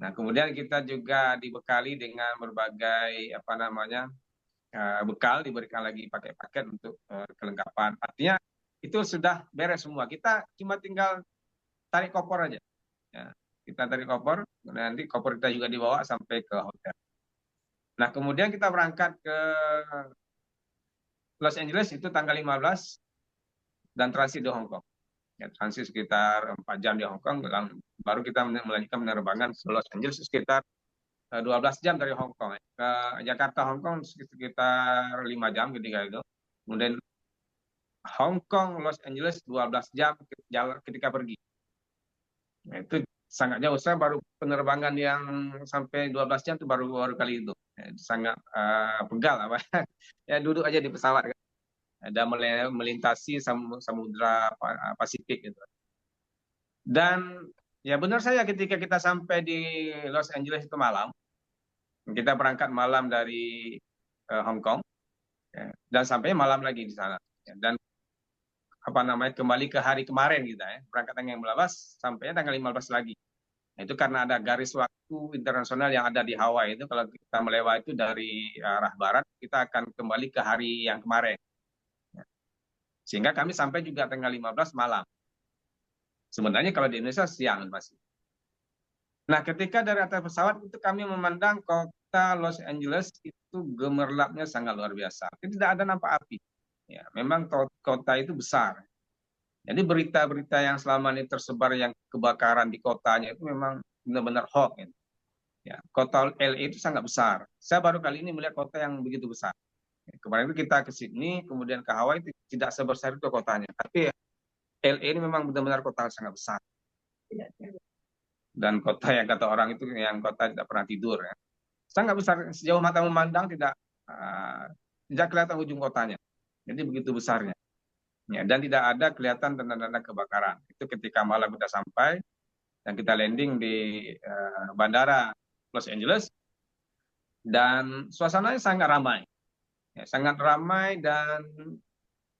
Nah kemudian kita juga dibekali dengan berbagai apa namanya bekal, diberikan lagi paket-paket untuk kelengkapan. Artinya itu sudah beres semua. Kita cuma tinggal tarik koper aja. Ya. Kita tarik koper, nanti koper kita juga dibawa sampai ke hotel. Nah kemudian kita berangkat ke Los Angeles itu tanggal 15 dan transit di Hong Kong. Ya, transit sekitar 4 jam di Hong Kong, baru kita melanjutkan penerbangan ke Los Angeles sekitar 12 jam dari Hong Kong. Ke Jakarta Hong Kong sekitar 5 jam ketika itu. Kemudian Hong Kong Los Angeles 12 jam ketika pergi. Nah, itu sangat jauh. Saya baru penerbangan yang sampai 12 jam itu baru kali itu. Ya, sangat pegal apa. Ya duduk aja di pesawat kan. Dan melintasi samudra Pasifik gitu. Dan ya benar saja ketika kita sampai di Los Angeles itu malam, kita berangkat malam dari Hong Kong, ya, dan sampai malam lagi di sana. Ya, dan apa namanya kembali ke hari kemarin kita ya, berangkat tanggal 15 sampai tanggal 15 lagi. Nah, itu karena ada garis waktu internasional yang ada di Hawaii itu, kalau kita melewati itu dari arah barat, kita akan kembali ke hari yang kemarin. Ya. Sehingga kami sampai juga tanggal 15 malam. Sebenarnya kalau di Indonesia siang masih. Nah, ketika dari atas pesawat itu kami memandang kota Los Angeles itu gemerlapnya sangat luar biasa. Tidak ada nampak api. Ya, memang kota itu besar. Jadi berita-berita yang selama ini tersebar yang kebakaran di kotanya itu memang benar-benar hoax. Ya, kota LA itu sangat besar. Saya baru kali ini melihat kota yang begitu besar. Ya, kemarin itu kita ke Sydney, kemudian ke Hawaii, tidak sebesar itu kotanya. Tapi LA ini memang benar-benar kota sangat besar. Dan kota yang kata orang itu yang kota tidak pernah tidur. Ya. Sangat besar, sejauh mata memandang tidak kelihatan ujung kotanya. Jadi begitu besarnya. Ya, dan tidak ada kelihatan tanda-tanda kebakaran. Itu ketika malam kita sampai dan kita landing di bandara Los Angeles, dan suasananya sangat ramai. Ya, sangat ramai dan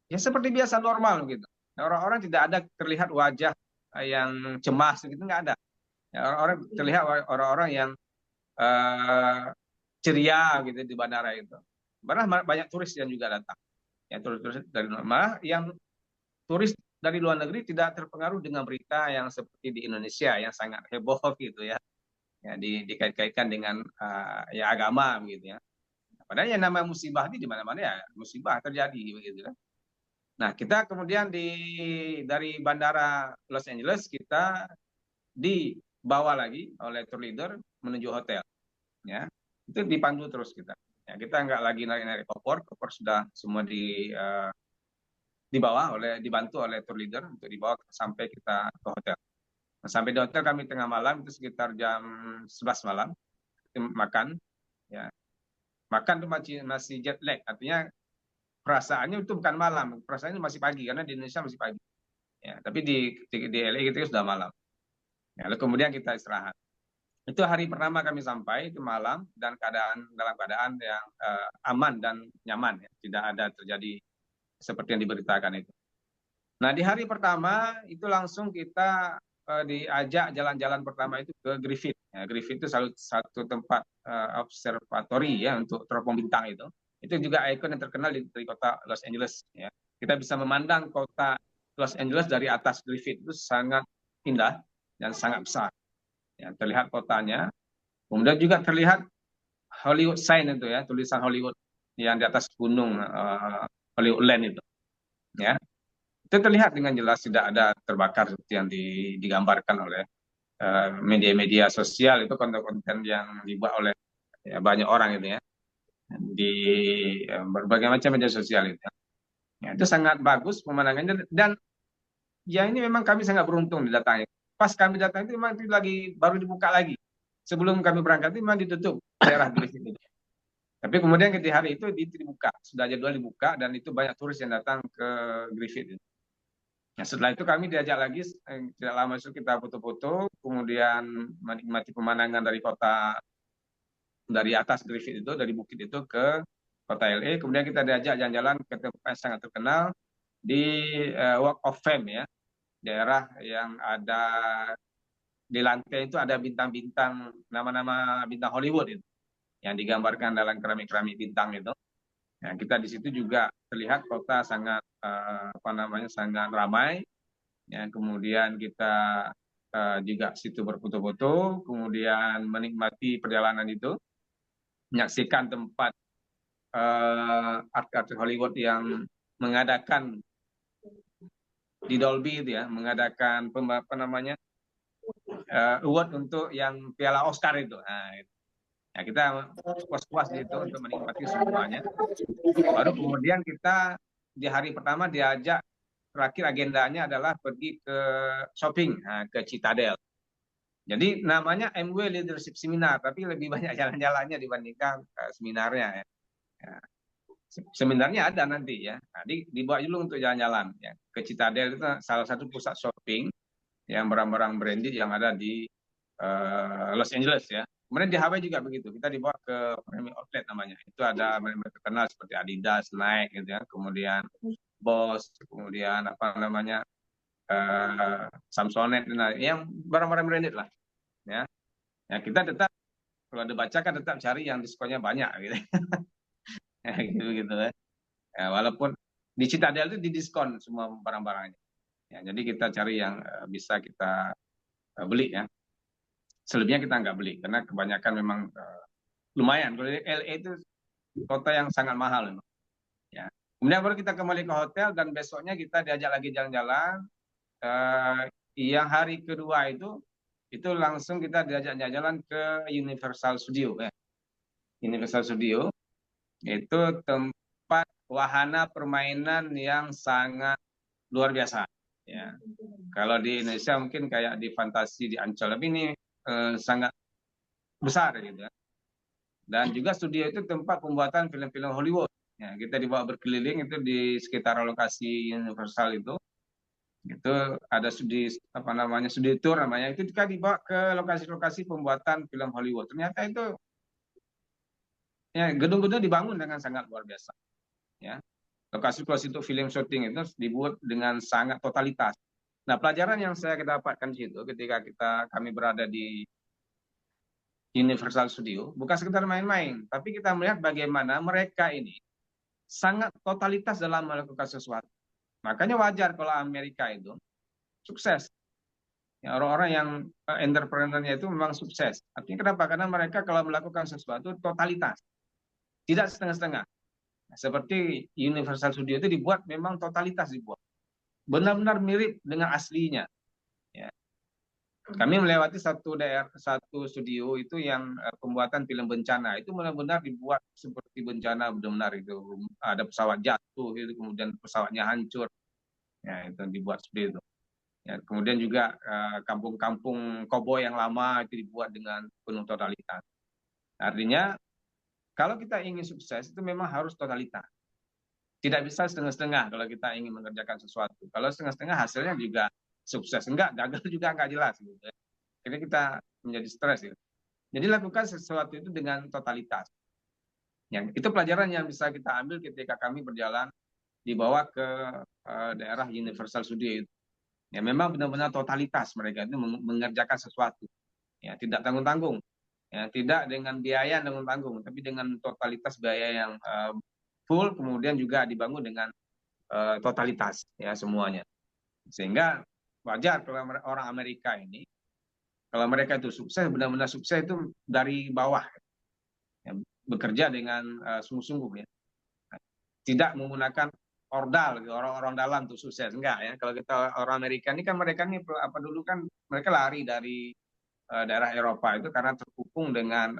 ya seperti biasa normal gitu. Orang-orang tidak ada terlihat wajah yang cemas gitu, nggak ada. Ya, orang-orang terlihat orang-orang yang ceria gitu di bandara itu. Malah banyak turis yang juga datang. Ya, turis dari malah yang turis dari luar negeri tidak terpengaruh dengan berita yang seperti di Indonesia yang sangat heboh gitu ya. Ya dikait-kaitkan dengan ya agama gitu ya. Padahal yang namanya musibah ini di mana-mana ya musibah terjadi begitu kan. Nah, kita kemudian dari bandara Los Angeles kita dibawa lagi oleh tour leader menuju hotel. Ya, itu dipandu terus kita. Ya, kita nggak lagi narik koper sudah semua dibantu oleh tour leader untuk dibawa sampai kita ke hotel. Nah, sampai di hotel kami tengah malam itu sekitar jam 11 malam makan. Ya, makan itu masih jet lag, artinya perasaannya itu bukan malam, perasaannya masih pagi karena di Indonesia masih pagi. Ya, tapi di LA itu sudah malam. Ya, lalu kemudian kita istirahat. Itu hari pertama kami sampai itu malam dan dalam keadaan yang aman dan nyaman, ya. Tidak ada terjadi seperti yang diberitakan itu. Nah, di hari pertama itu langsung kita diajak jalan-jalan pertama itu ke Griffith. Ya, Griffith itu satu tempat observatori ya untuk teropong bintang itu. Itu juga ikon yang terkenal dari kota Los Angeles. Ya. Kita bisa memandang kota Los Angeles dari atas Griffith itu sangat indah dan sangat besar. Ya, terlihat kotanya. Kemudian juga terlihat Hollywood sign itu ya, tulisan Hollywood yang di atas gunung Hollywood Land itu. Ya, itu terlihat dengan jelas tidak ada terbakar seperti yang digambarkan oleh media-media sosial itu, konten-konten yang dibuat oleh ya, banyak orang itu ya di berbagai macam media sosial itu. Ya, itu sangat bagus pemandangannya dan ya ini memang kami sangat beruntung didatangi. Pas kami datang itu memang itu baru dibuka lagi. Sebelum kami berangkat itu memang ditutup daerah Griffith itu. Tapi kemudian ketika hari itu dibuka, sudah jadwal dibuka dan itu banyak turis yang datang ke Griffith. Nah, setelah itu kami diajak lagi, tidak lama itu kita foto-foto, kemudian menikmati pemandangan dari kota, dari atas Griffith itu, dari bukit itu ke kota LA. Kemudian kita diajak jalan-jalan ke tempat yang sangat terkenal, di Walk of Fame ya, daerah yang ada di lantai itu ada bintang-bintang, nama-nama bintang Hollywood itu yang digambarkan dalam keramik-keramik bintang itu. Nah, kita di situ juga terlihat kota sangat sangat ramai. Ya, kemudian kita juga situ berfoto-foto, kemudian menikmati perjalanan itu, menyaksikan tempat artis Hollywood yang mengadakan di Dolby itu ya, mengadakan award untuk yang Piala Oscar itu. Nah, kita puas-puas di itu untuk menikmati semuanya. Baru kemudian kita di hari pertama diajak, terakhir agendanya adalah pergi ke shopping, ke Citadel. Jadi namanya MW Leadership Seminar, tapi lebih banyak jalan-jalannya dibandingkan seminarnya ya. Seminarnya ada nanti ya. Nah, dibawa dulu untuk jalan-jalan ya. Ke Citadel itu salah satu pusat shopping yang barang-barang branded yang ada di Los Angeles ya. Kemudian di Hawaii juga begitu. Kita dibawa ke Premium Outlet namanya. Itu ada merek terkenal seperti Adidas, Nike gitu ya. Kemudian Boss, kemudian Samsonite, yang barang-barang branded lah ya. Ya kita tetap kalau dibacakan tetap cari yang diskonnya banyak gitu. Ya, gitu ya. Ya, walaupun di Citadel itu didiskon semua barang-barangnya. Ya, jadi kita cari yang bisa kita beli ya. Selebihnya kita nggak beli karena kebanyakan memang lumayan. Kalau LA itu kota yang sangat mahal memang. Ya. Kemudian baru kita kembali ke hotel dan besoknya kita diajak lagi jalan-jalan. Yang hari kedua itu langsung kita diajak jalan-jalan ke Universal Studio ya. Universal Studio itu tempat wahana permainan yang sangat luar biasa ya. Kalau di Indonesia mungkin kayak di Fantasi di Ancol, tapi ini sangat besar gitu ya. Dan juga studio itu tempat pembuatan film-film Hollywood. Ya, kita dibawa berkeliling itu di sekitar lokasi Universal itu. Itu ada studi studi tour namanya. Itu kita dibawa ke lokasi-lokasi pembuatan film Hollywood. Ternyata itu ya gedung-gedung dibangun dengan sangat luar biasa. Ya. Lokasi-lokasi untuk film syuting itu dibuat dengan sangat totalitas. Nah, pelajaran yang saya dapatkan di situ ketika kami berada di Universal Studio bukan sekedar main-main, tapi kita melihat bagaimana mereka ini sangat totalitas dalam melakukan sesuatu. Makanya wajar kalau Amerika itu sukses. Ya, orang-orang yang entrepreneur-nya itu memang sukses. Artinya kenapa? Karena mereka kalau melakukan sesuatu totalitas, tidak setengah-setengah. Nah, seperti Universal Studio itu dibuat memang totalitas dibuat, benar-benar mirip dengan aslinya. Ya. Kami melewati satu studio itu yang pembuatan film bencana itu benar-benar dibuat seperti bencana, benar-benar itu ada pesawat jatuh itu kemudian pesawatnya hancur ya, itu dibuat seperti itu ya. Kemudian juga kampung-kampung koboi yang lama itu dibuat dengan penuh totalitas. Artinya kalau kita ingin sukses itu memang harus totalitas, tidak bisa setengah-setengah. Kalau kita ingin mengerjakan sesuatu, kalau setengah-setengah hasilnya juga sukses enggak, gagal juga enggak jelas gitu ya. Jadi kita menjadi stres gitu. Jadi lakukan sesuatu itu dengan totalitas. Yang itu pelajaran yang bisa kita ambil ketika kami berjalan dibawa ke daerah Universal Studio itu. Ya memang benar-benar totalitas mereka itu mengerjakan sesuatu. Ya tidak tanggung-tanggung. Ya tidak dengan biaya yang tanggung-tanggung, tapi dengan totalitas biaya yang full, kemudian juga dibangun dengan totalitas ya semuanya. Sehingga wajar kalau orang Amerika ini kalau mereka itu sukses, benar-benar sukses itu dari bawah, ya, bekerja dengan sungguh-sungguh ya, tidak menggunakan ordal, gitu, orang-orang dalam untuk sukses, enggak ya. Kalau kita orang Amerika ini kan mereka ini dulu kan mereka lari dari daerah Eropa itu karena terkungkung dengan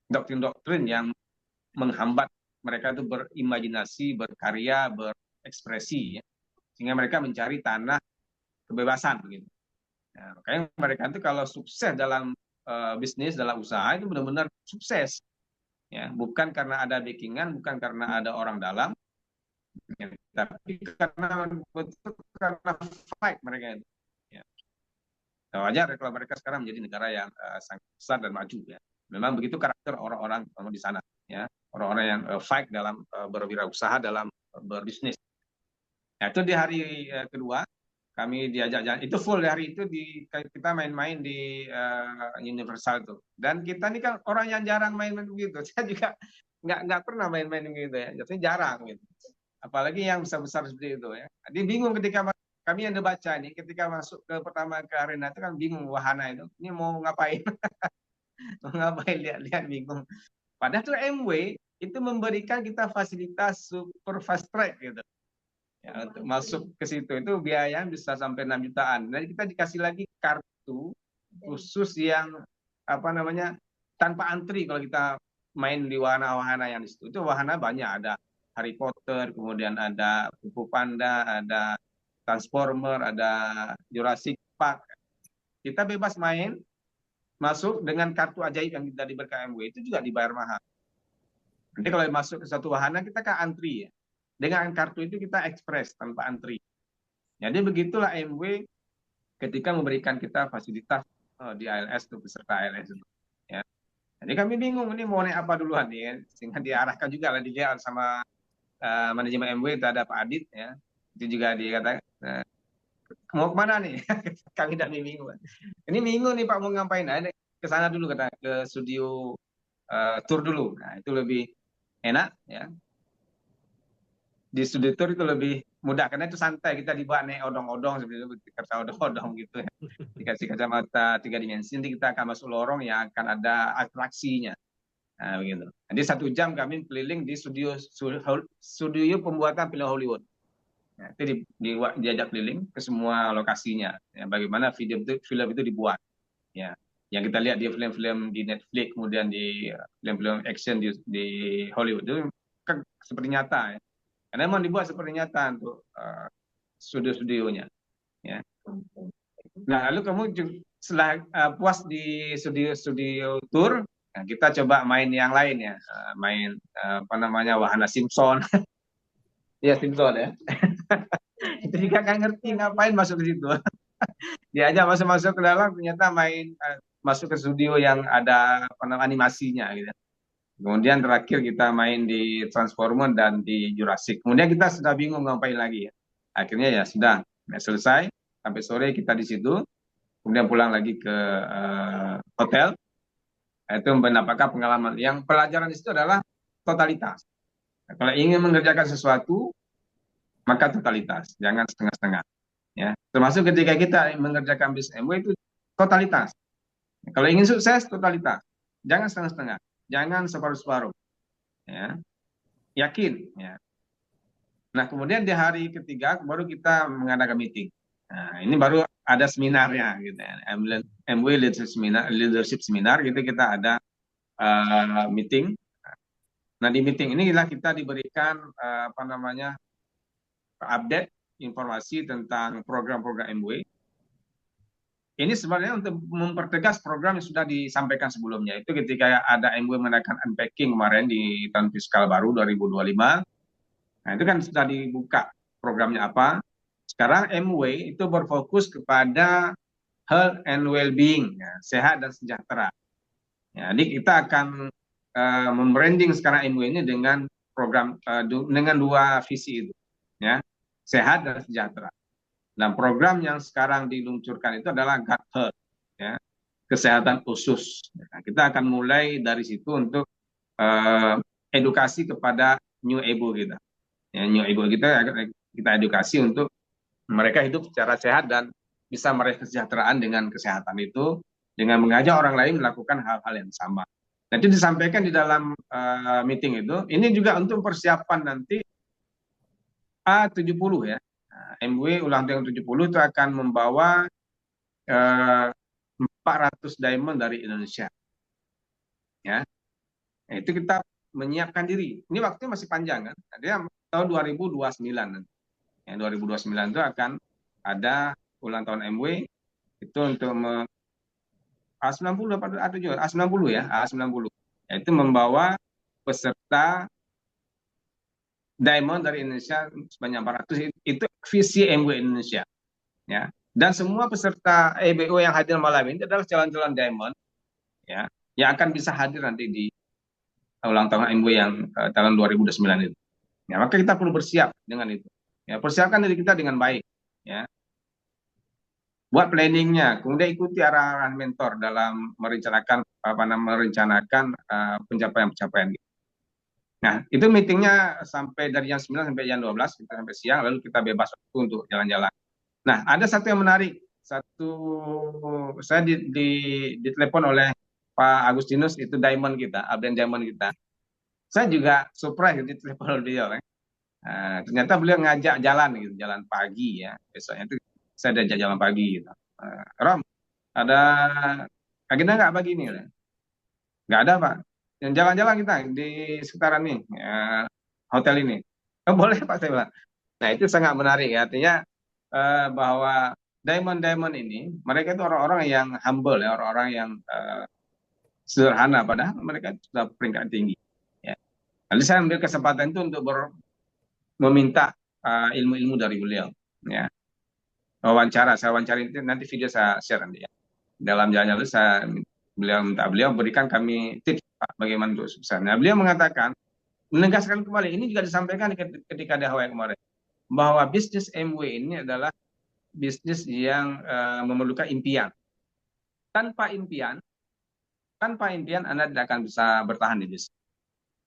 doktrin-doktrin yang menghambat mereka itu berimajinasi, berkarya, berekspresi, ya. Sehingga mereka mencari tanah kebebasan begitu. Nah, makanya mereka itu kalau sukses dalam bisnis, dalam usaha itu benar-benar sukses. Ya, bukan karena ada backingan, bukan karena ada orang dalam, ya, tapi karena betul karena fight mereka itu. Ya. Nah, wajar kalau mereka sekarang menjadi negara yang sangat besar dan maju ya. Memang begitu karakter orang-orang di sana. ya, orang-orang yang fight dalam berwirausaha, dalam berbisnis. Nah, itu di hari kedua kami diajak jalan, itu full hari itu kita main-main di Universal tuh. Dan kita ini kan orang yang jarang main-main begitu. Saya juga nggak pernah main-main begitu ya. Jadi jarang gitu. Apalagi yang besar-besar seperti itu ya. Jadi bingung ketika kami yang baca ini, ketika masuk ke pertama ke arena itu kan bingung wahana itu. Ini mau ngapain? Mau ngapain, lihat-lihat bingung. Padahal tuh MW itu memberikan kita fasilitas super fast track gitu. Ya, untuk masuk ke situ itu biaya bisa sampai 6 jutaan. Dan kita dikasih lagi kartu khusus yang apa namanya tanpa antri kalau kita main di wahana-wahana yang di situ. Itu wahana banyak, ada Harry Potter, kemudian ada Kung Panda, ada Transformer, ada Jurassic Park. Kita bebas main, masuk dengan kartu ajaib yang kita diberi KMW itu juga dibayar mahal. Nanti kalau masuk ke satu wahana kita kan antri ya. Dengan kartu itu kita ekspres tanpa antri. Jadi begitulah MW ketika memberikan kita fasilitas di ALS itu, peserta ALS itu. Ya. Jadi kami bingung ini mau naik apa duluan ya, sehingga diarahkan juga lah, dilihat sama manajemen MW itu ada Pak Adit ya. Itu juga dikatakan mau kemana nih? Kami dan bingung. Ini bingung nih Pak mau ngapain? Nah, ke sana dulu, kata ke studio tour dulu. Nah itu lebih enak ya. Di studio tour itu lebih mudah karena itu santai, kita dibawa naik odong-odong seperti itu, kereta odong-odong gitu ya. Dikasih kacamata 3 dimensi, nanti kita akan masuk lorong yang akan ada atraksinya. Nah, begitu. Jadi 1 jam kami keliling di studio pembuatan film Hollywood. Nah, itu diajak keliling ke semua lokasinya. Ya, bagaimana film itu dibuat. Ya, yang kita lihat di film-film di Netflix, kemudian di film-film action di Hollywood itu kan seperti nyata ya. Karena memang dibuat seperti nyata untuk studio-studionya. Ya. Nah, lalu kamu setelah puas di studio tour, nah, kita coba main yang lain ya, main apa namanya wahana Simpson. Ya Simpson ya. Itu juga nggak ngerti ngapain masuk ke situ. Dia aja masuk ke dalam, ternyata main masuk ke studio yang ada animasinya gitu. Kemudian terakhir kita main di Transformer dan di Jurassic. Kemudian kita sudah bingung ngapain lagi ya. Akhirnya ya sudah selesai, sampai sore kita di situ. Kemudian pulang lagi ke hotel. Itu mendapatkan pengalaman. Yang pelajaran di situ adalah totalitas. Nah, kalau ingin mengerjakan sesuatu, maka totalitas, jangan setengah-setengah. Ya, termasuk ketika kita mengerjakan bisnis MW itu totalitas. Kalau ingin sukses, totalitas, jangan setengah-setengah. Jangan separuh-separuh, ya, yakin. Ya. Nah kemudian di hari ketiga baru kita mengadakan meeting. Nah ini baru ada seminarnya, gitu. MW Leadership Seminar, gitu kita ada meeting. Nah di meeting inilah kita diberikan apa namanya update informasi tentang program-program MW. Ini sebenarnya untuk mempertegas program yang sudah disampaikan sebelumnya. Itu ketika ada MW menaikkan unpacking kemarin di tahun fiskal baru 2025. Nah itu kan sudah dibuka programnya apa. Sekarang MW itu berfokus kepada health and well-being, ya, sehat dan sejahtera. Ya, jadi kita akan membranding sekarang MW ini dengan program dengan 2 visi itu, ya, sehat dan sejahtera. Nah, program yang sekarang diluncurkan itu adalah gut health, ya, kesehatan usus. Nah, kita akan mulai dari situ untuk edukasi kepada new ego kita. Ya, new ego kita edukasi untuk mereka hidup secara sehat dan bisa meraih kesejahteraan dengan kesehatan itu, dengan mengajak orang lain melakukan hal-hal yang sama. Nah, itu disampaikan di dalam meeting itu. Ini juga untuk persiapan nanti A70 ya. MW ulang tahun 70 itu akan membawa 400 diamond dari Indonesia. Ya. Nah, itu kita menyiapkan diri. Ini waktunya masih panjang kan. Dia tahun 2029 nanti. Ya, 2029 itu akan ada ulang tahun MW itu untuk A90 atau juga A90 ya, A90. Yaitu membawa peserta diamond dari Indonesia sebanyak 400, itu visi MW Indonesia. Ya. Dan semua peserta EBO yang hadir malam ini adalah calon-calon diamond, ya, yang akan bisa hadir nanti di ulang tahun MW yang tahun 2009 itu. Ya, maka kita perlu bersiap dengan itu. Ya, persiapkan diri kita dengan baik. Ya, buat planningnya, kemudian ikuti arahan mentor dalam merencanakan pencapaian-pencapaian. Nah, itu meetingnya sampai dari jam 9 sampai jam 12, kita sampai siang, lalu kita bebas waktu untuk jalan-jalan. Nah, ada satu yang menarik. Saya ditelepon oleh Pak Agustinus, itu Diamond kita, Abden Diamond kita. Saya juga surprise ditelepon oleh beliau. Ternyata beliau ngajak jalan gitu, jalan pagi ya. Besoknya itu saya diajak jalan pagi gitu. Rom, ada agenda nggak pagi ini? Nggak ada, Pak. Yang jalan-jalan kita di sekitaran nih, hotel ini. Oh, boleh, Pak, saya bilang. Nah, itu sangat menarik ya. Artinya bahwa diamond ini, mereka itu orang-orang yang humble ya, orang-orang yang sederhana, padahal mereka sudah peringkat tinggi. Ya. Lalu saya ambil kesempatan itu untuk meminta ilmu-ilmu dari beliau. Ya. Saya wawancara itu, nanti video saya share nanti ya. Dalam jalan-jalan beliau berikan kami tips Pak, bagaimana untuk sukses. Nah, beliau mengatakan, menegaskan kembali, ini juga disampaikan ketika di Hawaii kemarin, bahwa bisnis MW ini adalah bisnis yang memerlukan impian. Tanpa impian Anda tidak akan bisa bertahan di bisnis.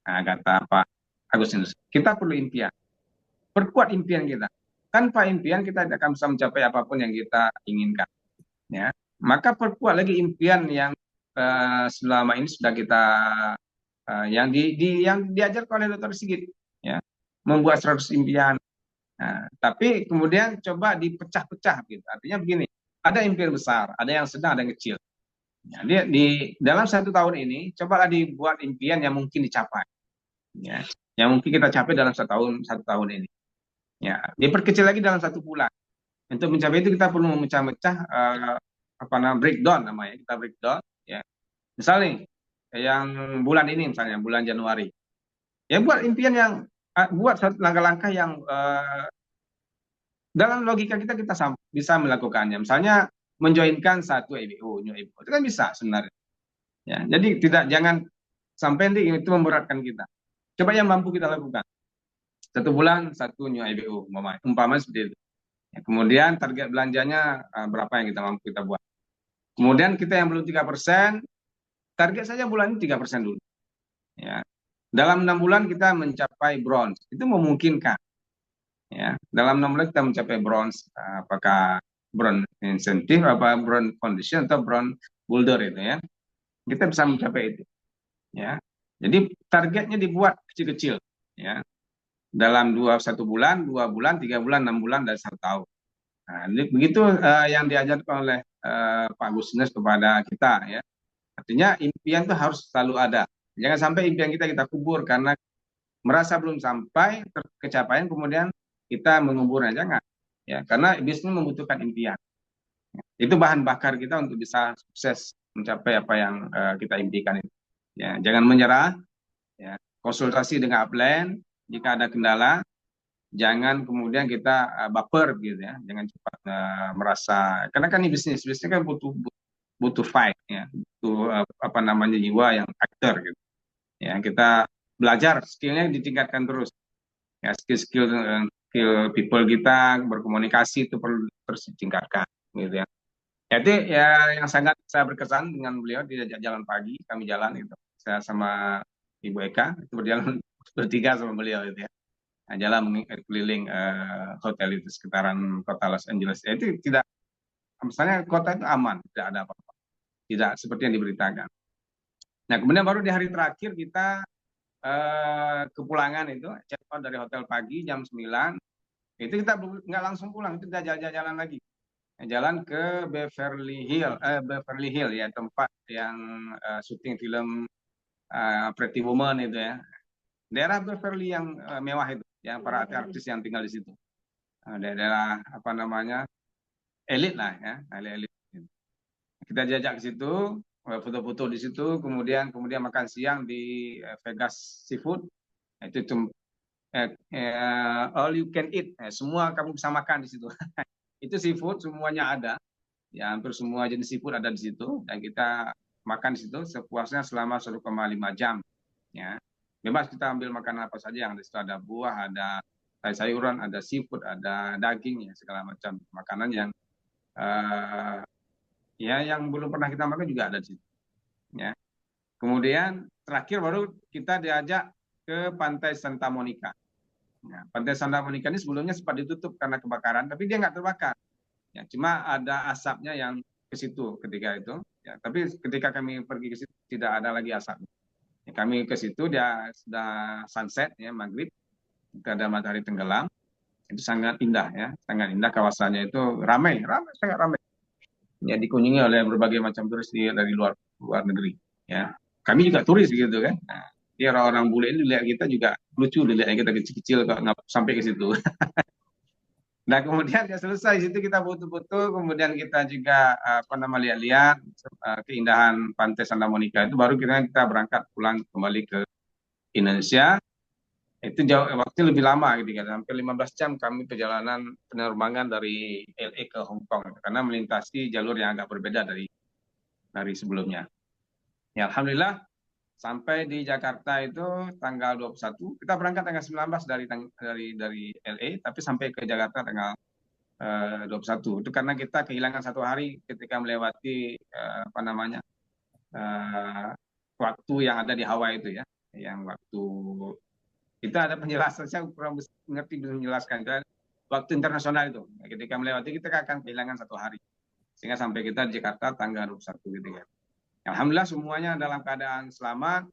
Nah, kata Pak Agustinus, kita perlu impian. Perkuat impian kita. Tanpa impian kita tidak akan bisa mencapai apapun yang kita inginkan. Ya, maka perkuat lagi impian yang selama ini sudah kita yang diajarkan oleh Dr. Sigit, ya, membuat 100 impian. Nah, tapi kemudian coba dipecah-pecah gitu. Artinya begini, ada impian besar, ada yang sedang, ada yang kecil. Ya, di dalam 1 tahun ini, cobalah dibuat impian yang mungkin dicapai. Ya, yang mungkin kita capai dalam satu tahun ini. Ya, diperkecil lagi dalam 1 bulan. Untuk mencapai itu kita perlu memecah-mecah breakdown namanya. Kita breakdown. Ya, misalnya yang bulan ini, misalnya bulan Januari. Ya, buat impian yang buat langkah-langkah yang dalam logika kita bisa melakukannya. Misalnya menjoinkan satu EBO, new EBO. Itu kan bisa sebenarnya. Ya, jadi jangan sampai nanti itu memberatkan kita. Coba yang mampu kita lakukan. 1 bulan 1 new EBO, umpamanya seperti itu. Ya, kemudian target belanjanya berapa yang kita mampu kita buat. Kemudian kita yang belum 3%, target saja bulan ini 3% dulu. Ya. Dalam 6 bulan kita mencapai bronze, itu memungkinkan. Ya, dalam 6 bulan kita mencapai bronze, apakah bronze insentif, apa bronze foundation atau bronze boulder itu ya. Kita bisa mencapai itu. Ya. Jadi targetnya dibuat kecil-kecil ya. Dalam 1 bulan, 2 bulan, 3 bulan, 6 bulan, dan 1 tahun. Nah, begitu yang diajarkan oleh Pak Gusnes kepada kita ya. Artinya impian itu harus selalu ada. Jangan sampai impian kita kubur karena merasa belum sampai terkecapaian kemudian kita menguburnya, jangan. Ya, karena bisnis membutuhkan impian. Itu bahan bakar kita untuk bisa sukses mencapai apa yang kita impikan itu. Ya, jangan menyerah. Ya, konsultasi dengan upline jika ada kendala. Jangan kemudian kita baper gitu ya, jangan cepat merasa, karena kan ini bisnis kan butuh fight ya, butuh jiwa yang aktor gitu. Ya, kita belajar skillnya ditingkatkan terus. Ya, skill people kita berkomunikasi itu perlu terus ditingkatkan gitu ya. Jadi ya yang sangat saya berkesan dengan beliau, diajak jalan pagi, kami jalan itu. Saya sama Ibu Eka itu berjalan bertiga sama beliau itu ya. Nah, jalan keliling hotel itu sekitaran kota Los Angeles. Itu tidak, misalnya kota itu aman, tidak ada apa-apa, tidak seperti yang diberitakan. Nah, kemudian baru di hari terakhir kita kepulangan itu, check out dari hotel pagi jam 9, itu kita nggak langsung pulang, itu kita jalan-jalan lagi. Jalan ke Beverly Hill ya, tempat yang syuting film Pretty Woman itu ya. Daerah Beverly yang mewah itu, yang para artis yang tinggal di situ. Daerah elit lah ya, elit. Kita jajak ke situ, foto-foto di situ, kemudian makan siang di Vegas Seafood. Itu all you can eat, semua kamu bisa makan di situ. Itu seafood semuanya ada, ya hampir semua jenis seafood ada di situ, dan kita makan di situ sepuasnya selama 1,5 jam, ya. Bebas kita ambil makanan apa saja yang di situ, ada buah, ada sayuran, ada seafood, ada daging, ya segala macam makanan yang ya yang belum pernah kita makan juga ada di situ. Ya. Kemudian terakhir baru kita diajak ke Pantai Santa Monica. Ya, Pantai Santa Monica ini sebelumnya sempat ditutup karena kebakaran, tapi dia nggak terbakar. Ya, cuma ada asapnya yang ke situ ketika itu. Ya, tapi ketika kami pergi ke situ tidak ada lagi asap. Ya, kami ke situ dia sudah sunset ya maghrib, kita ada matahari tenggelam. Itu sangat indah ya, sangat indah kawasannya itu ramai, sangat ramai. Ya dikunjungi oleh berbagai macam turis dari luar negeri. Ya, kami juga turis gitu kan. Nah, dia orang-orang bule ini lihat kita juga lucu, dilihat kita kecil-kecil kok sampai ke situ. Nah kemudian ya selesai situ kita foto-foto, kemudian kita juga lihat-lihat keindahan Pantai Santa Monica itu, baru kita berangkat pulang kembali ke Indonesia. Itu jauh waktu lebih lama gitu kan, hampir 15 jam kami perjalanan penerbangan dari LA ke Hong Kong karena melintasi jalur yang agak berbeda dari sebelumnya. Ya alhamdulillah sampai di Jakarta itu tanggal 21, kita berangkat tanggal 19 dari LA, tapi sampai ke Jakarta tanggal 21. Itu karena kita kehilangan 1 hari ketika melewati waktu yang ada di Hawaii itu ya, yang waktu kita ada penjelasan, saya kurang mengerti bisa menjelaskan, waktu internasional itu ketika melewati kita akan kehilangan 1 hari, sehingga sampai kita di Jakarta tanggal 21 gitu ya. Alhamdulillah semuanya dalam keadaan selamat,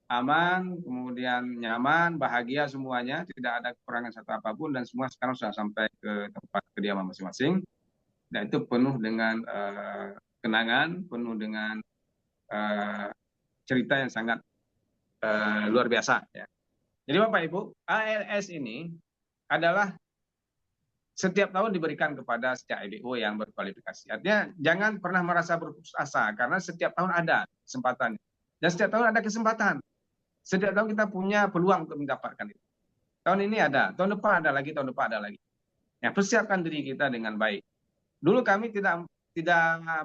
aman, kemudian nyaman, bahagia semuanya, tidak ada kekurangan satu apapun, dan semua sekarang sudah sampai ke tempat kediaman masing-masing, dan itu penuh dengan kenangan, penuh dengan cerita yang sangat luar biasa ya. Jadi Bapak Ibu, ALS ini adalah setiap tahun diberikan kepada setiap IBO yang berkualifikasi. Artinya jangan pernah merasa berputus asa, karena setiap tahun ada kesempatan. Dan setiap tahun ada kesempatan. Setiap tahun kita punya peluang untuk mendapatkan itu. Tahun ini ada, tahun depan ada lagi, tahun depan ada lagi. Ya, persiapkan diri kita dengan baik. Dulu kami tidak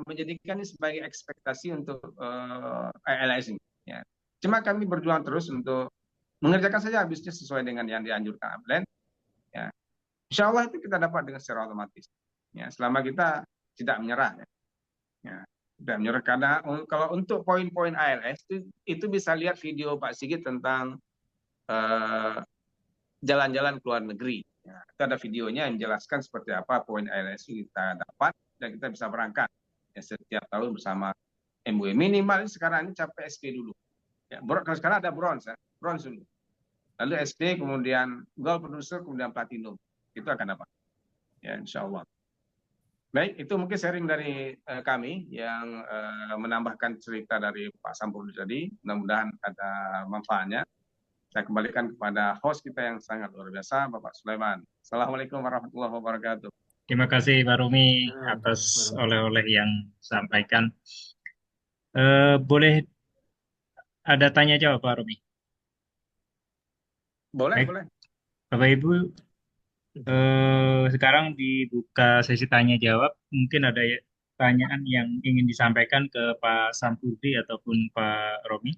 menjadikan ini sebagai ekspektasi untuk ALS ini. Ya. Cuma kami berjuang terus untuk mengerjakan saja bisnis sesuai dengan yang dianjurkan Aplen. Ya. Insya Allah itu kita dapat dengan secara otomatis. Ya, selama kita tidak menyerah. Ya. Tidak menyerah, karena kalau untuk poin-poin ALS itu bisa lihat video Pak Sigit tentang jalan-jalan ke luar negeri. Ya, itu ada videonya yang menjelaskan seperti apa poin ALS kita dapat, dan kita bisa berangkat ya, setiap tahun bersama MUI. Minimal sekarang ini capai SP dulu. Ya, sekarang ada bronze dulu. Lalu SD, kemudian gold producer, kemudian platinum. Itu akan dapat. Ya, insya Allah. Baik, itu mungkin sharing dari kami yang menambahkan cerita dari Pak Sampurdi tadi. Mudah-mudahan ada manfaatnya. Saya kembalikan kepada host kita yang sangat luar biasa, Bapak Sulaiman. Assalamualaikum warahmatullahi wabarakatuh. Terima kasih Pak Romi atas oleh-oleh yang disampaikan. Boleh ada tanya jawab Pak Romi? Boleh, Baik. boleh. Bapak Ibu, sekarang dibuka sesi tanya jawab. Mungkin ada pertanyaan yang ingin disampaikan ke Pak Sampurdi ataupun Pak Romi.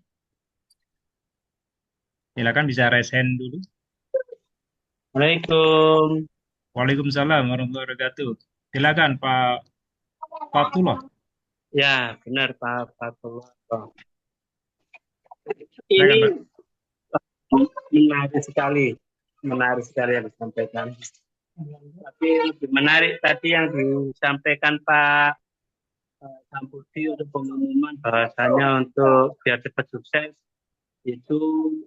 Silakan bisa raise hand dulu. Assalamualaikum. Waalaikumsalam warahmatullahi wabarakatuh. Silakan Pak Fatullah. Ya, benar Pak Fatullah. Silakan, Ini menarik sekali yang disampaikan. Tapi lebih menarik tadi yang disampaikan Pak Sampurdi untuk pengumuman bahwasanya untuk biar cepat sukses itu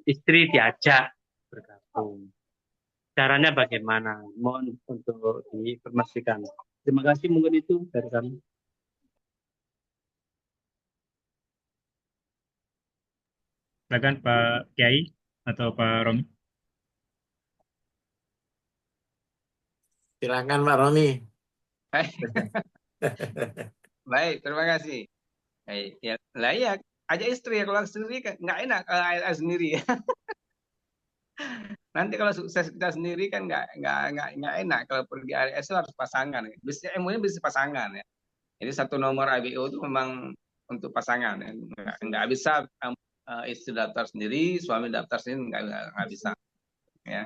istri diajak bergabung. Caranya bagaimana? Mohon untuk diinformasikan. Terima kasih, mungkin itu dari kami. Silakan Pak Kiai atau Pak Romi. Silakan Pak Romi. Baik, terima kasih. Baik, ya, lah ya, ajak istri, kalau sendiri kan nggak enak kalau ALS sendiri. Nanti kalau sukses kita sendiri kan nggak enak. Kalau pergi ALS itu harus pasangan. Bisa MU-nya bisa pasangan ya. Jadi satu nomor IBO itu memang untuk pasangan ya. Nggak bisa istri daftar sendiri, suami daftar sendiri nggak bisa. Ya.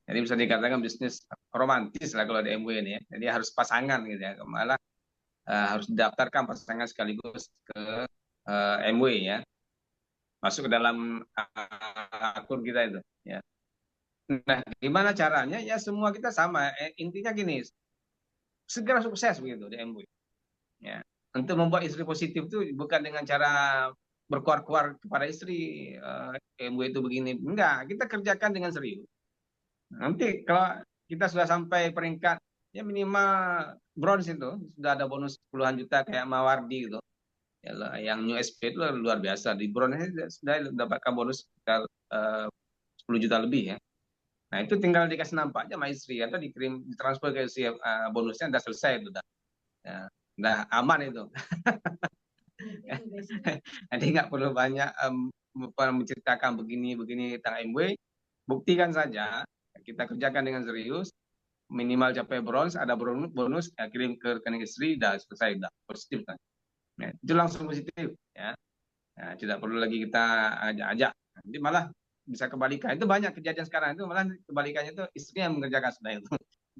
Jadi bisa dikatakan bisnis romantis lah kalau di MW ini ya. Jadi harus pasangan gitu ya. Malah harus didaftarkan pasangan sekaligus ke MW ya. Masuk ke dalam akun kita itu ya. Nah, gimana caranya? Ya semua kita sama. Intinya gini, segera sukses begitu di MW. Ya. Untuk membuat istri positif itu bukan dengan cara berkuar-kuar kepada istri, MW itu begini. Enggak, kita kerjakan dengan serius. Nanti kalau kita sudah sampai peringkat ya minimal bronze itu sudah ada bonus puluhan juta kayak Mawardi gitu. Ya, yang new SP itu luar biasa. Di bronze sudah mendapatkan bonus sekitar 10 juta lebih ya. Nah itu tinggal dikasih nampak aja sama istri atau dikirim ditransfer ke istri, bonusnya udah selesai itu ya, udah aman itu. Jadi nggak perlu banyak menceritakan begini tentang MW. Buktikan saja kita kerjakan dengan serius, minimal capai bronze, ada bonus kirim ke rekening istri, dah selesai, dah positif kan. Ya, itu langsung positif ya. Nah, tidak perlu lagi kita ajak-ajak. Nanti malah bisa kebalikan. Itu banyak kejadian sekarang itu malah kebalikannya itu istri yang mengerjakan sudah itu.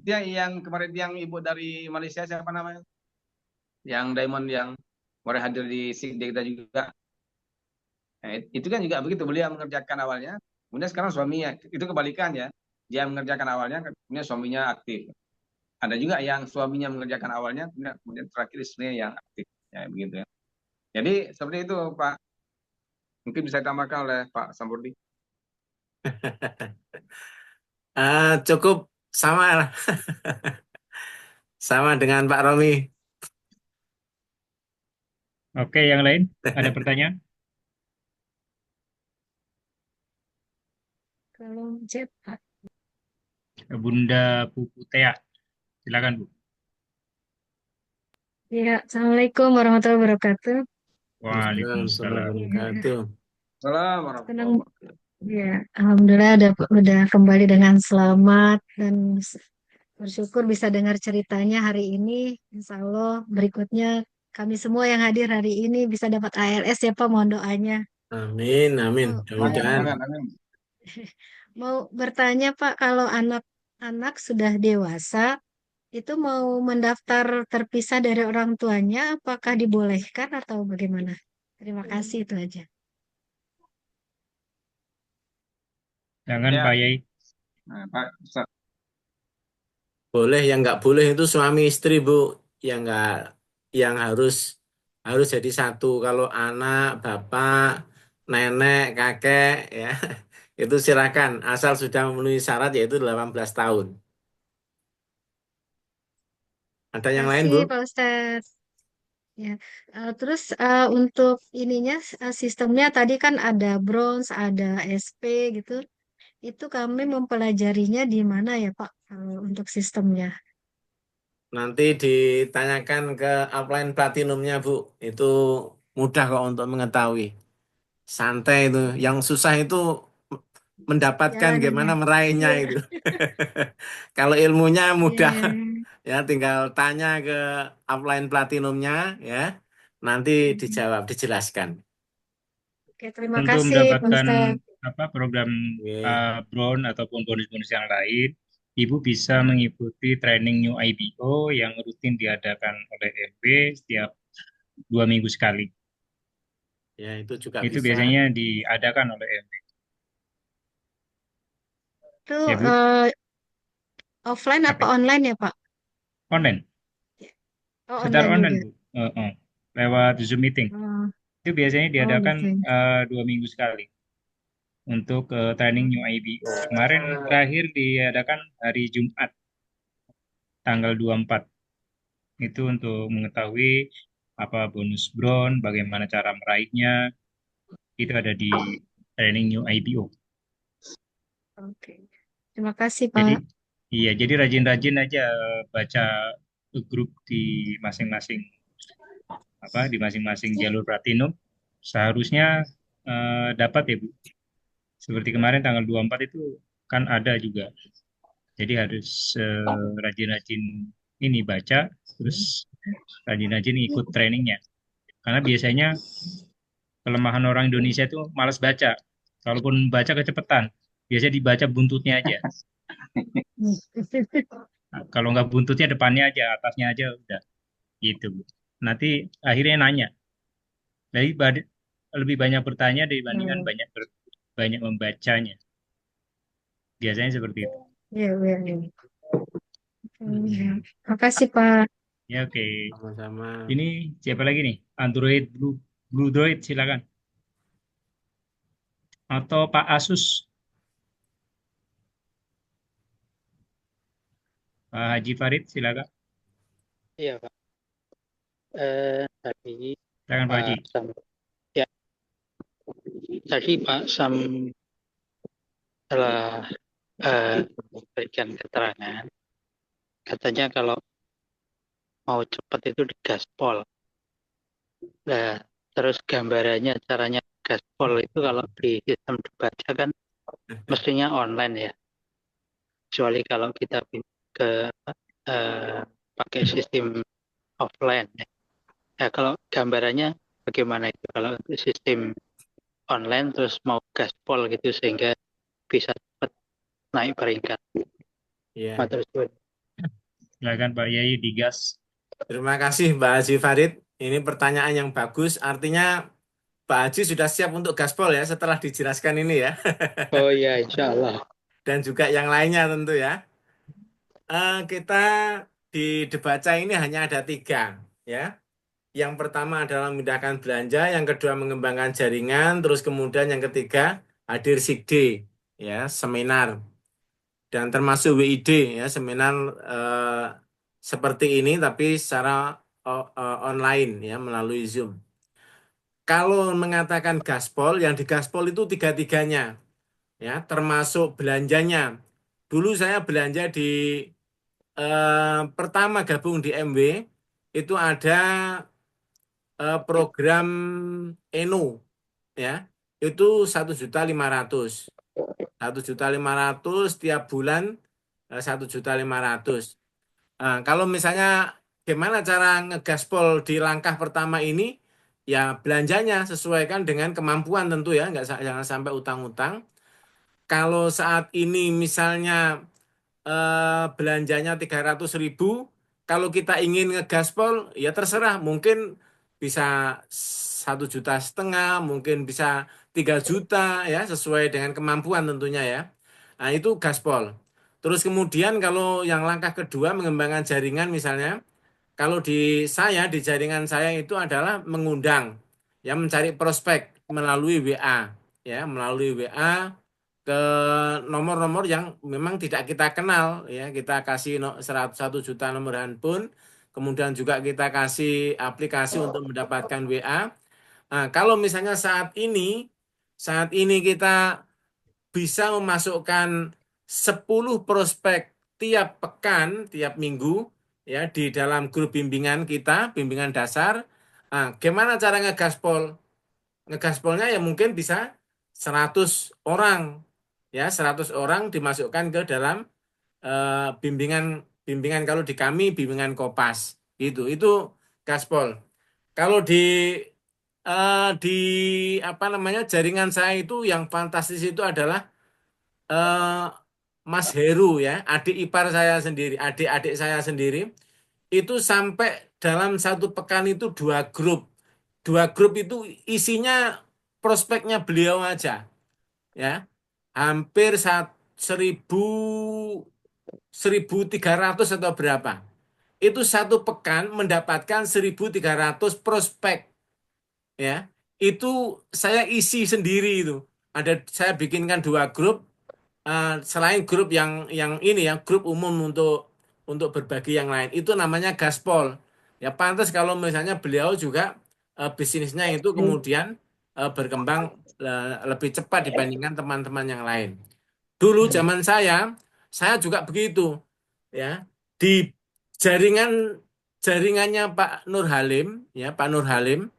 Dia yang kemarin yang ibu dari Malaysia siapa namanya? Yang Diamond yang kemarin hadir di SIGD kita juga. Nah, itu kan juga begitu, beliau mengerjakan awalnya, kemudian sekarang suaminya itu kebalikan ya. Dia mengerjakan awalnya, kemudian suaminya aktif. Ada juga yang suaminya mengerjakan awalnya, kemudian terakhir istrinya yang aktif. Ya, begitu ya. Jadi seperti itu Pak. Mungkin bisa ditambahkan oleh Pak Sampurdi. Cukup sama lah. Sama dengan Pak Romi. Oke, yang lain ada pertanyaan? Kalau chat, Pak. Bunda Puputea, silakan Bu. Ya, Assalamualaikum warahmatullahi wabarakatuh. Waalaikumsalam. Salam Senang, warahmatullahi ya, Alhamdulillah udah kembali dengan selamat dan bersyukur bisa dengar ceritanya hari ini. Insya Allah berikutnya kami semua yang hadir hari ini bisa dapat ALS ya Pak, mohon doanya. Amin, amin. Mudah-mudahan. Mau bertanya Pak, kalau anak-anak sudah dewasa, itu mau mendaftar terpisah dari orang tuanya, apakah dibolehkan atau bagaimana? Terima kasih, itu aja. Jangan Ya. Pak Yai. Nah, Pak Ustaz. Boleh, yang nggak boleh itu suami istri, Bu. Yang harus jadi satu. Kalau anak, bapak, nenek, kakek, ya itu silakan. Asal sudah memenuhi syarat yaitu 18 tahun. Ada yang lain, Bu? Terima kasih, Pak Ustadz. Ya, terus untuk ininya sistemnya tadi kan ada bronze, ada SP gitu. Itu kami mempelajarinya di mana ya Pak untuk sistemnya? Nanti ditanyakan ke upline platinumnya, Bu. Itu mudah kok untuk mengetahui. Santai itu. Yang susah itu mendapatkan gimana Jalanannya. meraihnya Iya. itu. Kalau ilmunya mudah, Iya. ya tinggal tanya ke upline platinumnya, ya. Nanti dijawab, dijelaskan. Oke, terima Untuk kasih Pak mendapatkan Ustadz. program Oke. Brown ataupun bonus-bonus yang lain, Ibu bisa mengikuti training New IBO yang rutin diadakan oleh MB setiap 2 minggu sekali. Ya, itu juga Itu bisa. biasanya diadakan oleh MB. Itu Ya Bu, offline apa Apa? online ya Pak? Online, Oh, secara online online juga. Bu. Lewat Zoom meeting. Oh, Itu biasanya oh diadakan gitu. 2 minggu sekali untuk training New IBO. Kemarin terakhir diadakan hari Jumat, tanggal 24. Itu untuk mengetahui apa bonus Brown, bagaimana cara meraihnya, itu ada di training New IBO. Oke. Terima kasih Jadi, Pak. iya, jadi rajin-rajin aja baca grup di masing-masing di masing-masing jalur platinum. Seharusnya dapat ya Bu. Seperti kemarin tanggal 24 itu kan ada juga. Jadi harus rajin-rajin ini baca, terus rajin-rajin ikut trainingnya. Karena biasanya kelemahan orang Indonesia itu malas baca. Kalaupun baca kecepatan, biasanya dibaca buntutnya aja. Nah, kalau nggak buntutnya depannya aja, atasnya aja udah gitu, Bu. Nanti akhirnya nanya. Jadi lebih banyak bertanya dibandingkan Hmm. banyak membacanya. Biasanya seperti itu. Iya, iya, iya. Makasih Pak. Ya, oke. Sama-sama. Ini siapa lagi nih? Android Blue Droid silakan. Atau Pak Asus, Pak Haji Farid silakan. Iya, Pak. Tadi Silakan Pak Haji. Pak Sam, ya, tadi Pak Sam telah memberikan keterangan. Katanya kalau mau cepat itu di gaspol. Nah, terus gambarannya caranya gaspol itu kalau di sistem dibaca kan mestinya online ya. Kecuali kalau kita ke pakai sistem offline ya. Nah, kalau gambarannya bagaimana itu kalau untuk sistem online terus mau gaspol gitu sehingga bisa cepat naik peringkat. Ya. Matur suwun. Silakan Pak Yai digas. Terima kasih Mbak Haji Farid. Ini pertanyaan yang bagus. Artinya Pak Haji sudah siap untuk gaspol ya setelah dijelaskan ini ya. Oh iya, insya Allah. Dan juga yang lainnya tentu ya. Kita di Debaca ini hanya ada 3 ya. Yang pertama adalah memindahkan belanja, yang kedua mengembangkan jaringan, terus kemudian yang ketiga hadir SIGD ya, seminar. Dan termasuk WID ya, seminar seperti ini tapi secara online ya melalui Zoom. Kalau mengatakan gaspol, yang digaspol itu 3-3-nya ya, termasuk belanjanya. Dulu saya belanja di pertama gabung di MW itu ada program Eno ya, itu 1.500.000. 1.500.000 tiap bulan 1.500.000. Kalau misalnya gimana cara ngegaspol di langkah pertama ini, ya belanjanya sesuaikan dengan kemampuan tentu ya, jangan sampai utang-utang. Kalau saat ini misalnya belanjanya 300.000, kalau kita ingin ngegaspol, ya terserah, mungkin bisa 1,5 juta, mungkin bisa 3 juta ya, sesuai dengan kemampuan tentunya ya. Nah itu gaspol. Terus kemudian kalau yang langkah kedua mengembangkan jaringan misalnya, kalau di jaringan saya itu adalah mengundang, ya mencari prospek melalui WA, ya melalui WA ke nomor-nomor yang memang tidak kita kenal, ya kita kasih 1 juta nomor handphone, kemudian juga kita kasih aplikasi untuk mendapatkan WA. Nah, kalau misalnya saat ini kita bisa memasukkan 10 prospek tiap pekan, tiap minggu ya di dalam grup bimbingan kita, bimbingan dasar. Gimana cara ngegaspol? Ngegaspolnya ya mungkin bisa 100 orang. Ya, 100 orang dimasukkan ke dalam bimbingan bimbingan kalau di kami bimbingan Kopas. Gitu. Itu gaspol. Kalau di apa namanya jaringan saya itu yang fantastis itu adalah eh, Mas Heru ya, adik ipar saya sendiri, adik-adik saya sendiri, itu sampai dalam satu pekan itu 2 grup. 2 grup itu isinya prospeknya beliau aja, ya, hampir 1.300 atau berapa. Itu satu pekan mendapatkan 1.300 prospek, ya. Itu saya isi sendiri itu. Saya bikinkan 2 grup. Selain grup yang ini ya grup umum untuk berbagi yang lain itu namanya gaspol ya pantas kalau misalnya beliau juga bisnisnya itu kemudian berkembang lebih cepat dibandingkan teman-teman yang lain. Dulu zaman saya juga begitu ya, di jaringan jaringannya Pak Nur Halim ya, Pak Nur Halim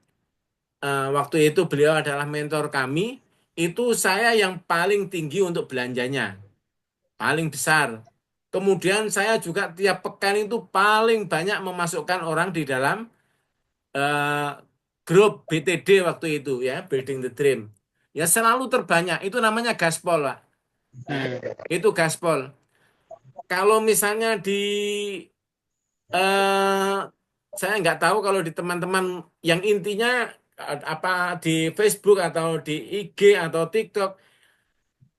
waktu itu beliau adalah mentor kami, itu saya yang paling tinggi untuk belanjanya, paling besar. Kemudian saya juga tiap pekan itu paling banyak memasukkan orang di dalam eh, grup BTD waktu itu ya, Building the Dream. Ya selalu terbanyak. Itu namanya gaspol, Pak. Itu gaspol. Kalau misalnya di eh saya nggak tahu kalau di teman-teman yang intinya apa di Facebook atau di IG atau TikTok,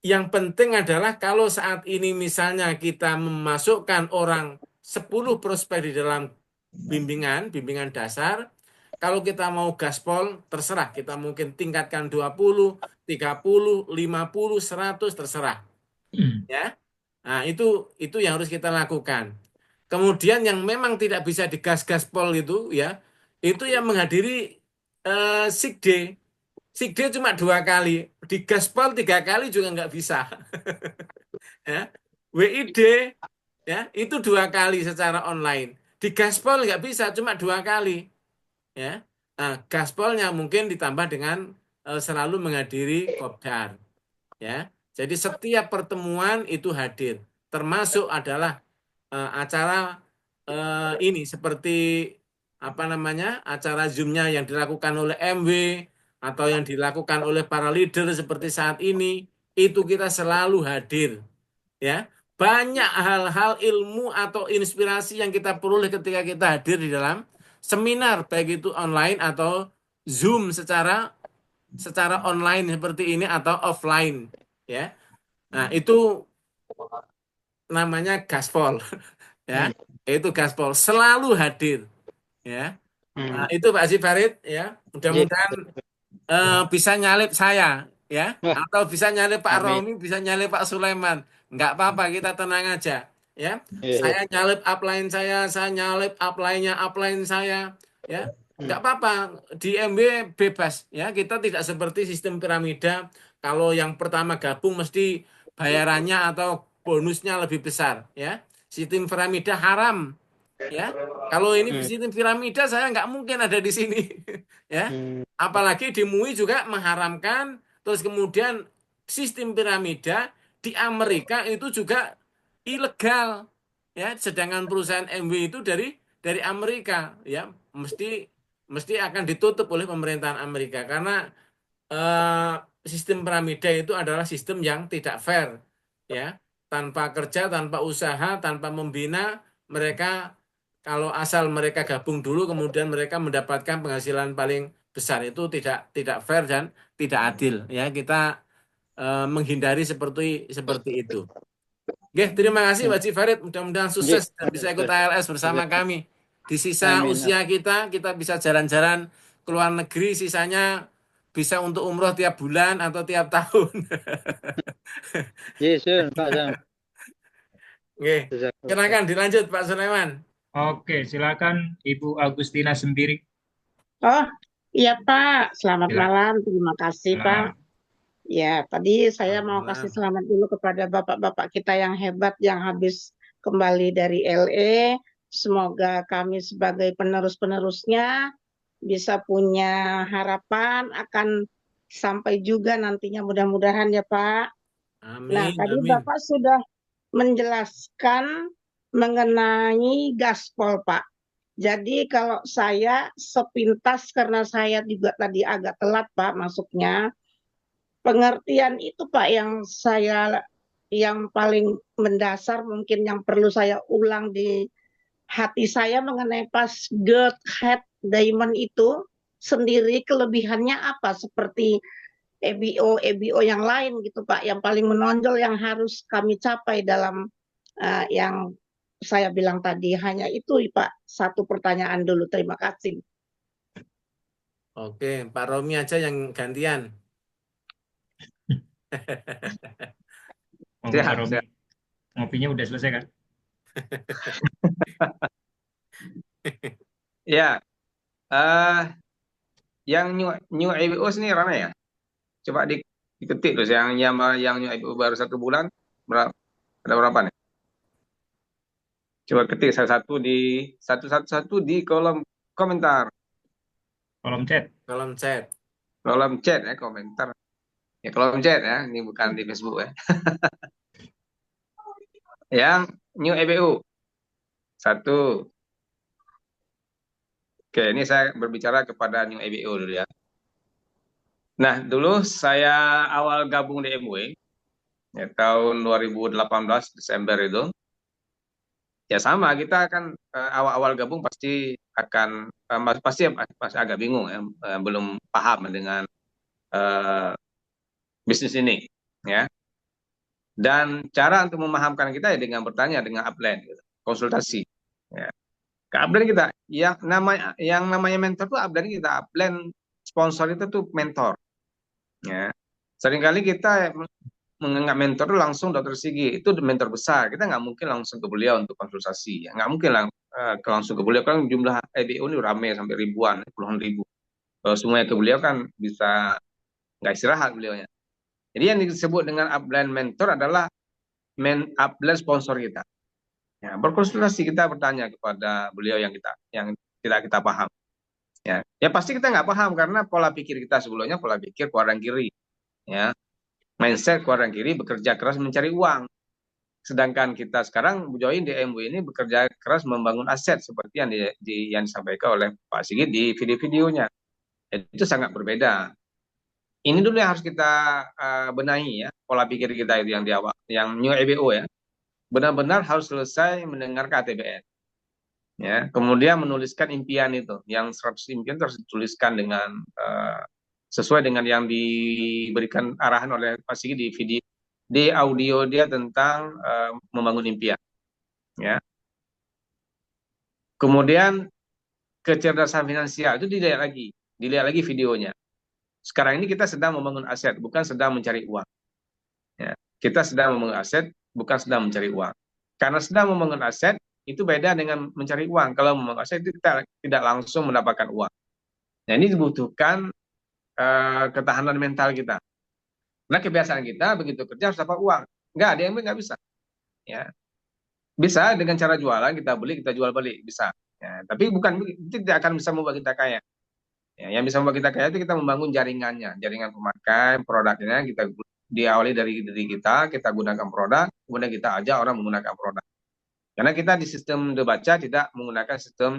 yang penting adalah kalau saat ini misalnya kita memasukkan orang 10 prospek di dalam bimbingan dasar, kalau kita mau gaspol terserah, kita mungkin tingkatkan 20, 30, 50, 100 terserah ya. Nah, itu yang harus kita lakukan. Kemudian yang memang tidak bisa digas-gaspol itu ya, itu yang menghadiri Sikde. Sikde cuma 2 kali, digaspol 3 kali juga nggak bisa. Ya. WID ya itu 2 kali secara online. Digaspol nggak bisa, cuma 2 kali. Ya. Nah, gaspolnya mungkin ditambah dengan selalu menghadiri kopdar. Ya. Jadi setiap pertemuan itu hadir, termasuk adalah acara ini seperti apa namanya acara Zoom-nya yang dilakukan oleh MW atau yang dilakukan oleh para leader seperti saat ini, itu kita selalu hadir. Ya, banyak hal-hal ilmu atau inspirasi yang kita peroleh ketika kita hadir di dalam seminar, baik itu online atau Zoom secara online seperti ini atau offline. Ya, nah itu namanya gaspol. Ya, itu gaspol selalu hadir. Ya, nah, itu Pak Haji Farid. Ya, mudah-mudahan bisa nyalip saya, ya, atau bisa nyalip Pak Amin. Romi, bisa nyalip Pak Sulaiman. Nggak apa-apa, kita tenang aja. Ya, saya nyalip upline saya nyalip upline saya. Ya, nggak apa-apa. Di MB bebas. Ya, kita tidak seperti sistem piramida. Kalau yang pertama gabung mesti bayarannya atau bonusnya lebih besar. Ya, sistem piramida haram. Ya, kalau ini sistem piramida saya nggak mungkin ada di sini. Ya, apalagi di MUI juga mengharamkan, terus kemudian sistem piramida di Amerika itu juga ilegal. Ya, sedangkan perusahaan MW itu dari Amerika, ya, mesti mesti akan ditutup oleh pemerintahan Amerika karena eh, sistem piramida itu adalah sistem yang tidak fair, ya, tanpa kerja, tanpa usaha, tanpa membina mereka. Kalau asal mereka gabung dulu, kemudian mereka mendapatkan penghasilan paling besar, itu tidak fair dan tidak adil. Ya, kita menghindari seperti itu. Oke, terima kasih Wajib Farid. Mudah-mudahan sukses dan bisa ikut ALS bersama kami. Di sisa Amin. usia kita bisa jalan-jalan ke luar negeri, sisanya bisa untuk umroh tiap bulan atau tiap tahun. Yes, Pak Sam. Oke, silakan dilanjut Pak Sulaiman. Oke, silakan Ibu Agustina sendiri. Oh, iya Pak. Selamat Silakan. malam. Terima kasih Pak. Selamat. Ya, tadi saya mau Malam. kasih selamat dulu kepada bapak-bapak kita yang hebat yang habis kembali dari LA. Semoga kami sebagai penerus-penerusnya bisa punya harapan akan sampai juga nantinya mudah-mudahan ya Pak. Nah, Amin, tadi amin. Bapak sudah menjelaskan mengenai gaspol Pak. Jadi kalau saya sepintas karena saya juga tadi agak telat Pak masuknya, pengertian itu Pak yang paling mendasar mungkin yang perlu saya ulang di hati saya mengenai pas gold head diamond itu sendiri kelebihannya apa seperti EBO yang lain gitu Pak, yang paling menonjol yang harus kami capai dalam yang saya bilang tadi. Hanya itu Pak, satu pertanyaan dulu, terima kasih. Oke, Pak Romi aja yang gantian. Monggo Pak Siap, Romi. siap. Ngopinya udah selesai kan? Ya, yang new IBO ini ramai ya. Coba diketik terus yang new IBO baru 1 bulan berapa? Ada berapa nih? Coba ketik satu-satu di kolom komentar, Kolom chat. Kolom chat. kolom chat ya komentar. Ya kolom chat ya, ini bukan di Facebook ya. Yang new IBO 1. Oke, ini saya berbicara kepada New EBO dulu ya. Nah, dulu saya awal gabung di MW, ya, tahun 2018 Desember itu, ya sama, kita akan awal-awal gabung pasti akan pasti masih agak bingung ya, belum paham dengan bisnis ini, ya. Dan cara untuk memahamkan kita ya dengan bertanya, dengan upline, gitu, konsultasi. Ya. Ke upline kita, yang namanya mentor tuh upline kita, upline sponsor itu tuh mentor. Ya. Seringkali kita menganggap mentor itu langsung Dr. Sigi, itu mentor besar. Kita nggak mungkin langsung ke beliau untuk konsultasi. Ya. Nggak mungkin langsung ke beliau, kan jumlah EBO ini ramai sampai ribuan, puluhan ribu. Kalau semuanya ke beliau kan bisa nggak istirahat beliaunya. Jadi yang disebut dengan upline mentor adalah upline sponsor kita. Ya, berkonsultasi, kita bertanya kepada beliau yang kita paham. Ya, ya pasti kita nggak paham karena pola pikir kita sebelumnya pola pikir kuadran kiri. Ya, mindset kuadran kiri, bekerja keras mencari uang. Sedangkan kita sekarang join di MW ini bekerja keras membangun aset seperti yang disampaikan oleh Pak Sigit di video-videonya. Itu sangat berbeda. Ini dulu yang harus kita benahi ya, pola pikir kita itu yang di awal, yang New EBO ya. Benar-benar harus selesai mendengar KTBN. Ya, kemudian menuliskan impian itu, yang 100 impian terus dituliskan dengan sesuai dengan yang diberikan arahan oleh Pak Sigit di video, di audio dia tentang membangun impian. Ya. Kemudian kecerdasan finansial itu dilihat lagi videonya. Sekarang ini kita sedang membangun aset, bukan sedang mencari uang. Ya. Kita sedang membangun aset, bukan sedang mencari uang. Karena sedang membangun aset, itu beda dengan mencari uang. Kalau membangun aset, itu kita tidak langsung mendapatkan uang. Nah, ini dibutuhkan ketahanan mental kita. Nah, kebiasaan kita, begitu kerja harus dapat uang. Enggak, ada yang nggak bisa. Ya. Bisa dengan cara jualan, kita beli, kita jual balik. Bisa. Ya. Tapi itu tidak akan bisa membuat kita kaya. Ya, yang bisa membuat kita kaya itu kita membangun jaringannya, jaringan pemakai, produknya kita diawali dari diri kita gunakan produk, kemudian kita ajak orang menggunakan produk. Karena kita di sistem Debaca tidak menggunakan sistem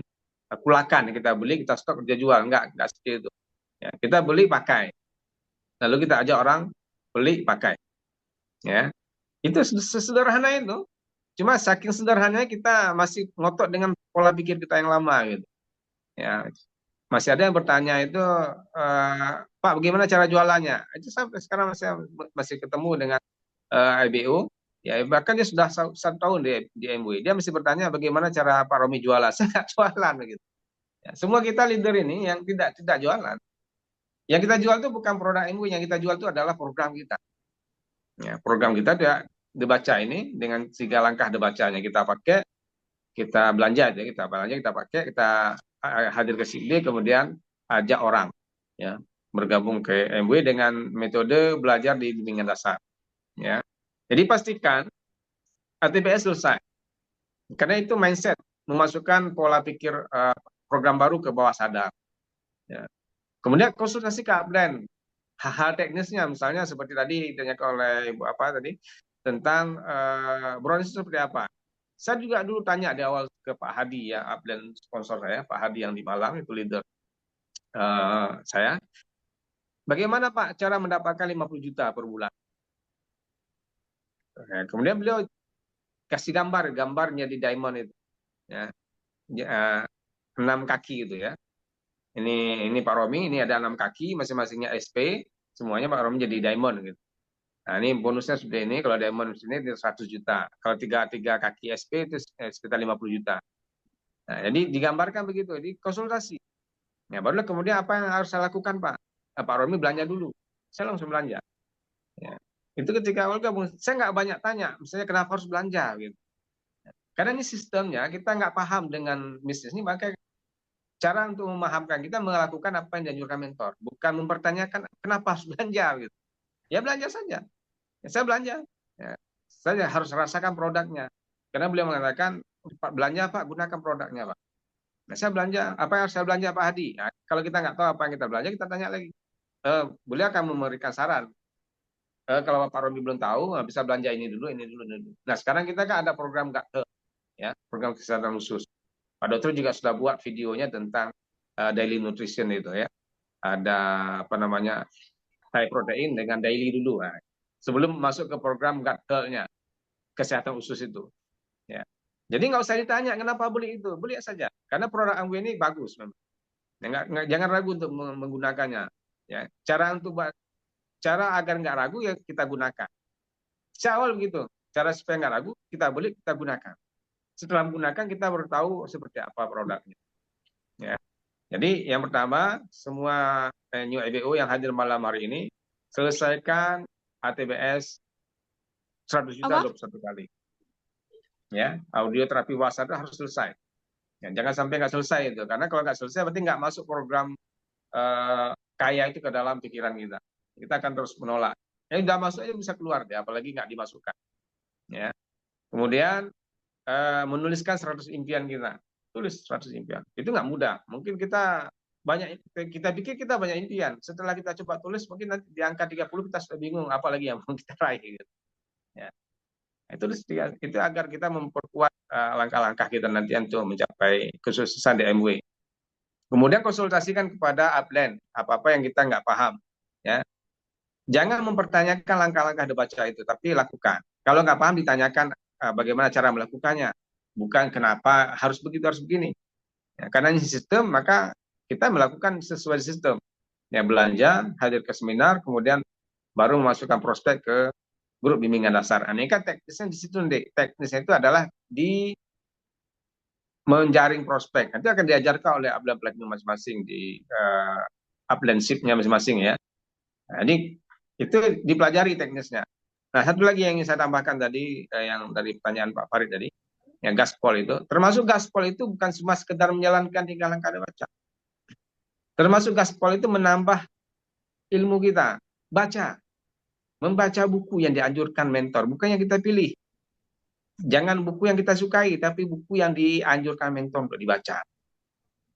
kulakan, kita beli, kita stok, kerja jual, enggak seperti itu. Ya, kita beli pakai, lalu kita ajak orang beli pakai. Ya, itu sesederhana itu. Cuma saking sederhananya kita masih ngotot dengan pola pikir kita yang lama gitu. Ya. Masih ada yang bertanya itu, Pak, bagaimana cara jualannya? Itu sampai sekarang masih ketemu dengan IBO, ya bahkan dia sudah 1 tahun di MW. Dia masih bertanya bagaimana cara Pak Romi jualan. Saya nggak jualan begitu. Ya, semua kita leader ini yang tidak jualan. Yang kita jual itu bukan produk MW, yang kita jual itu adalah program kita. Ya, program kita Debaca ini dengan 3 langkah Debacanya kita pakai, kita belanja aja, kita pakai, kita hadir ke sini, kemudian ajak orang ya bergabung ke MW dengan metode belajar di bimbingan dasar. Ya, jadi pastikan ATBS selesai, karena itu mindset, memasukkan pola pikir program baru ke bawah sadar. Ya. Kemudian konsultasi ke upline, hal-hal teknisnya, misalnya seperti tadi ditanyakan oleh Ibu apa tadi tentang brownies seperti apa. Saya juga dulu tanya di awal ke Pak Hadi ya, upline sponsor saya, Pak Hadi yang di Malang, itu leader saya. Bagaimana Pak cara mendapatkan 50 juta per bulan? Kemudian beliau kasih gambarnya di diamond itu. Ya, 6 kaki gitu ya. Ini Pak Romi, ini ada 6 kaki, masing-masingnya SP, semuanya Pak Romi jadi diamond gitu. Nah, ini bonusnya sudah ini, kalau diamond sini 100 juta. Kalau 3 kaki SP itu sekitar 50 juta. Nah, jadi digambarkan begitu, di konsultasi. Ya, barulah kemudian apa yang harus saya lakukan, Pak? Pak Romi belanja dulu. Saya langsung belanja. Ya. Itu ketika awal gabung, saya nggak banyak tanya, misalnya kenapa harus belanja gitu. Karena ini sistemnya, kita nggak paham dengan bisnis ini, maka cara untuk memahamkan kita melakukan apa yang dianjurkan mentor, bukan mempertanyakan kenapa harus belanja gitu. Ya belanja saja. Ya, saya belanja. Ya, saya harus rasakan produknya. Karena beliau mengatakan, Pak belanja Pak, gunakan produknya Pak. Nah, saya belanja, apa yang harus saya belanja Pak Hadi? Nah, kalau kita nggak tahu apa yang kita belanja, kita tanya lagi. Beliau akan memberikan saran. Kalau Pak Romi belum tahu, bisa belanja ini dulu. Nah, sekarang kita kan ada program GATE, ya, program kesehatan khusus. Pak Dokter juga sudah buat videonya tentang daily nutrition itu ya. Ada apa namanya high protein dengan daily dulu. Nah, sebelum masuk ke program gut health-nya, kesehatan usus itu. Ya. Jadi nggak usah ditanya kenapa beli itu, beli saja. Karena produk Amway ini bagus memang. Jangan ragu untuk menggunakannya. Ya. Cara agar nggak ragu ya kita gunakan. Sejak awal begitu. Cara supaya nggak ragu, kita beli, kita gunakan. Setelah menggunakan kita baru tahu seperti apa produknya. Ya. Jadi yang pertama, semua new IBO yang hadir malam hari ini, selesaikan ATBS 100 juta 21 kali. Ya, audio terapi WhatsApp harus selesai. Ya, jangan sampai nggak selesai itu, karena kalau nggak selesai berarti nggak masuk program kaya itu ke dalam pikiran kita. Kita akan terus menolak. Yang udah masuk aja bisa keluar deh, apalagi nggak dimasukkan. Ya. Kemudian menuliskan 100 impian kita. Tulis 100 impian. Itu nggak mudah. Mungkin kita pikir kita banyak impian. Setelah kita coba tulis, mungkin nanti di angka 30 kita sudah bingung, apalagi yang mau kita raih. Gitu. Ya. Itu agar kita memperkuat langkah-langkah kita nanti untuk mencapai kesuksesan di MW. Kemudian konsultasikan kepada upline, apa-apa yang kita nggak paham. Ya. Jangan mempertanyakan langkah-langkah dibaca itu, tapi lakukan. Kalau nggak paham, ditanyakan bagaimana cara melakukannya. Bukan kenapa harus begitu, harus begini. Ya, karena ini sistem, maka kita melakukan sesuai sistem. Ya, belanja, hadir ke seminar, kemudian baru memasukkan prospek ke grup bimbingan dasar. Ini kan teknisnya di situ, teknisnya itu adalah di menjaring prospek. Nanti akan diajarkan oleh upline platinum masing-masing di uplineship-nya masing-masing ya. Nah, ini itu dipelajari teknisnya. Nah, satu lagi yang ingin saya tambahkan tadi, yang dari pertanyaan Pak Farid tadi, yang gaspol itu, termasuk gaspol itu bukan cuma sekedar menjalankan 3 langkah baca. Termasuk gaspol itu menambah ilmu kita, baca. Membaca buku yang dianjurkan mentor, bukan yang kita pilih. Jangan buku yang kita sukai, tapi buku yang dianjurkan mentor untuk dibaca.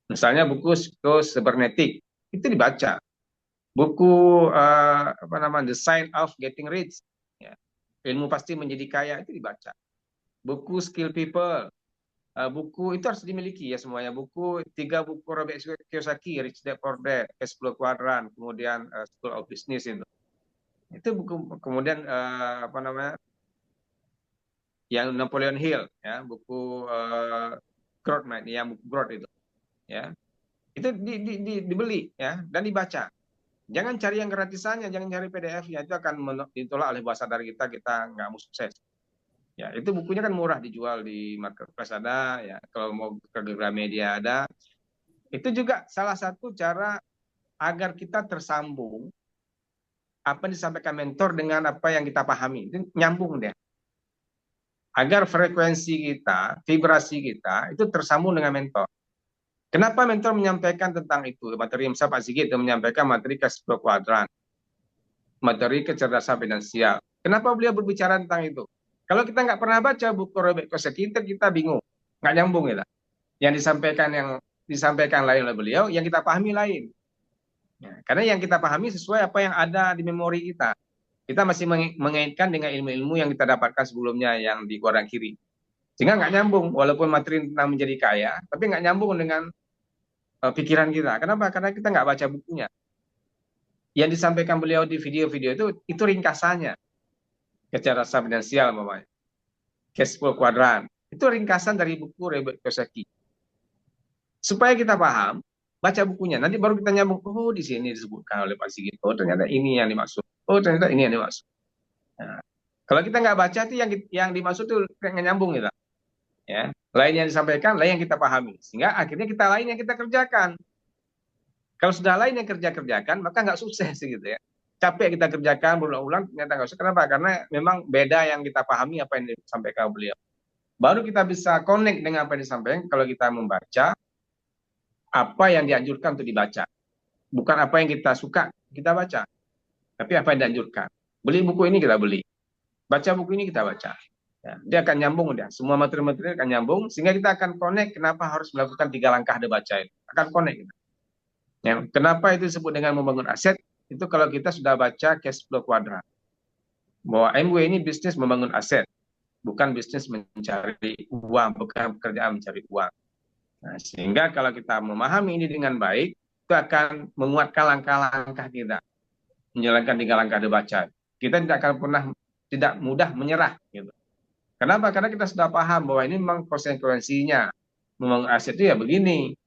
Misalnya buku Cybernetic, itu dibaca. Buku The Sign of Getting Rich, ya. Ilmu pasti menjadi kaya, itu dibaca. Buku Skill People, buku itu harus dimiliki ya semuanya. 3 buku Robert Kiyosaki, Rich Dad Poor Dad, Cash Flow Quadrant, kemudian School of Business itu buku. Kemudian yang Napoleon Hill ya, buku Growth Mind, yang buku Growth itu ya, itu dibeli ya dan dibaca. Jangan cari yang gratisannya, jangan cari PDF-nya, itu akan ditolak oleh bahasa dari kita nggak mau sukses. Ya, itu bukunya kan murah, dijual di marketplace ada ya, kalau mau ke Gramedia ada. Itu juga salah satu cara agar kita tersambung apa yang disampaikan mentor dengan apa yang kita pahami, itu nyambung deh. Agar frekuensi kita, vibrasi kita itu tersambung dengan mentor. Kenapa mentor menyampaikan tentang itu? Materi Pak Sigit itu menyampaikan materi cash flow quadrant, materi kecerdasan finansial. Kenapa beliau berbicara tentang itu? Kalau kita nggak pernah baca buku Robert Kiyosaki, kita bingung, nggak nyambung ya. Yang disampaikan lain oleh beliau, yang kita pahami lain. Ya, karena yang kita pahami sesuai apa yang ada di memori kita. Kita masih mengaitkan dengan ilmu-ilmu yang kita dapatkan sebelumnya yang di kuadran kiri. Sehingga nggak nyambung, walaupun materi tentang menjadi kaya, tapi nggak nyambung dengan pikiran kita. Kenapa? Karena kita nggak baca bukunya. Yang disampaikan beliau di video-video itu ringkasannya. Kecerdasan finansial, namanya. Cash flow quadrant. Itu ringkasan dari buku Robert Kiyosaki. Supaya kita paham, baca bukunya. Nanti baru kita nyambung, oh di sini disebutkan oleh Pak Sigit. Oh ternyata ini yang dimaksud. Oh ternyata ini yang dimaksud. Nah, kalau kita nggak baca itu yang dimaksud itu nggak nyambung gitu. Ya, lain yang disampaikan, lain yang kita pahami. Sehingga akhirnya kita lain yang kita kerjakan. Kalau sudah lain yang kerjakan, maka nggak sukses gitu ya. Capek kita kerjakan berulang-ulang, ternyata nggak sukses. Kenapa? Karena memang beda yang kita pahami apa yang disampaikan beliau. Baru kita bisa connect dengan apa yang disampaikan kalau kita membaca apa yang dianjurkan untuk dibaca. Bukan apa yang kita suka, kita baca. Tapi apa yang dianjurkan. Beli buku ini kita beli. Baca buku ini kita baca. Ya, dia akan nyambung dia. Semua materi-materi akan nyambung sehingga kita akan connect kenapa harus melakukan 3 langkah dibaca itu. Akan connect. Ya, kenapa itu disebut dengan membangun aset? Itu kalau kita sudah baca cash flow quadrant. Bahwa MW ini bisnis membangun aset. Bukan bisnis mencari uang, bukan pekerjaan mencari uang. Nah, sehingga kalau kita memahami ini dengan baik, itu akan menguatkan langkah-langkah kita menjalankan 3 langkah dibaca. Kita tidak akan pernah tidak mudah menyerah. Gitu. Kenapa? Karena kita sudah paham bahwa ini memang konsekuensinya. Memang aset itu ya begini.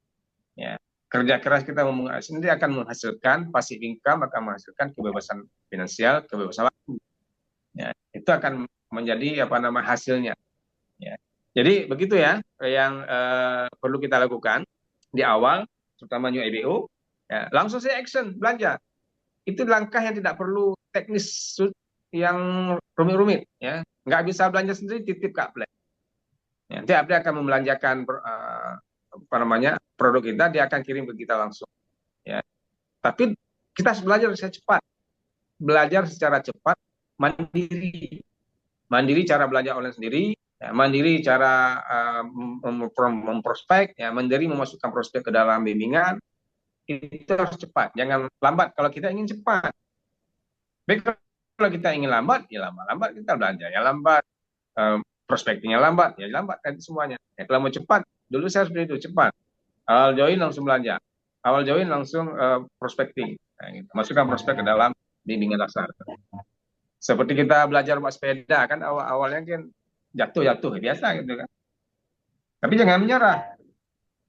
Ya. Kerja keras kita membangun aset ini akan menghasilkan passive income, akan menghasilkan kebebasan finansial, kebebasan waktu. Ya. Itu akan menjadi hasilnya. Ya. Jadi begitu ya yang perlu kita lakukan di awal, terutama new IBO. Ya. Langsung saya action belanja. Itu langkah yang tidak perlu teknis yang rumit-rumit. Ya. Nggak bisa belanja sendiri, titip ke Apple. Ya, nanti Apple akan membelanjakan produk kita, dia akan kirim ke kita langsung. Ya. Tapi kita harus belajar secara cepat, belajar secara cepat, mandiri cara belanja online sendiri, ya, mandiri cara memprospek, ya, mandiri memasukkan prospek ke dalam bimbingan. Itu harus cepat, jangan lambat kalau kita ingin cepat. Baik, kalau kita ingin lambat, ya lambat kita belanja, ya lambat. Prospeknya lambat, ya lambat kan semuanya. Ya, kalau mau cepat, dulu saya seperti itu, cepat. Awal join langsung belanja. Awal join langsung prospecting. Nah, gitu. Masukkan prospek ke dalam bimbingan dasar. Seperti kita belajar buat sepeda, kan awalnya kan jatuh, biasa gitu kan. Tapi jangan menyerah.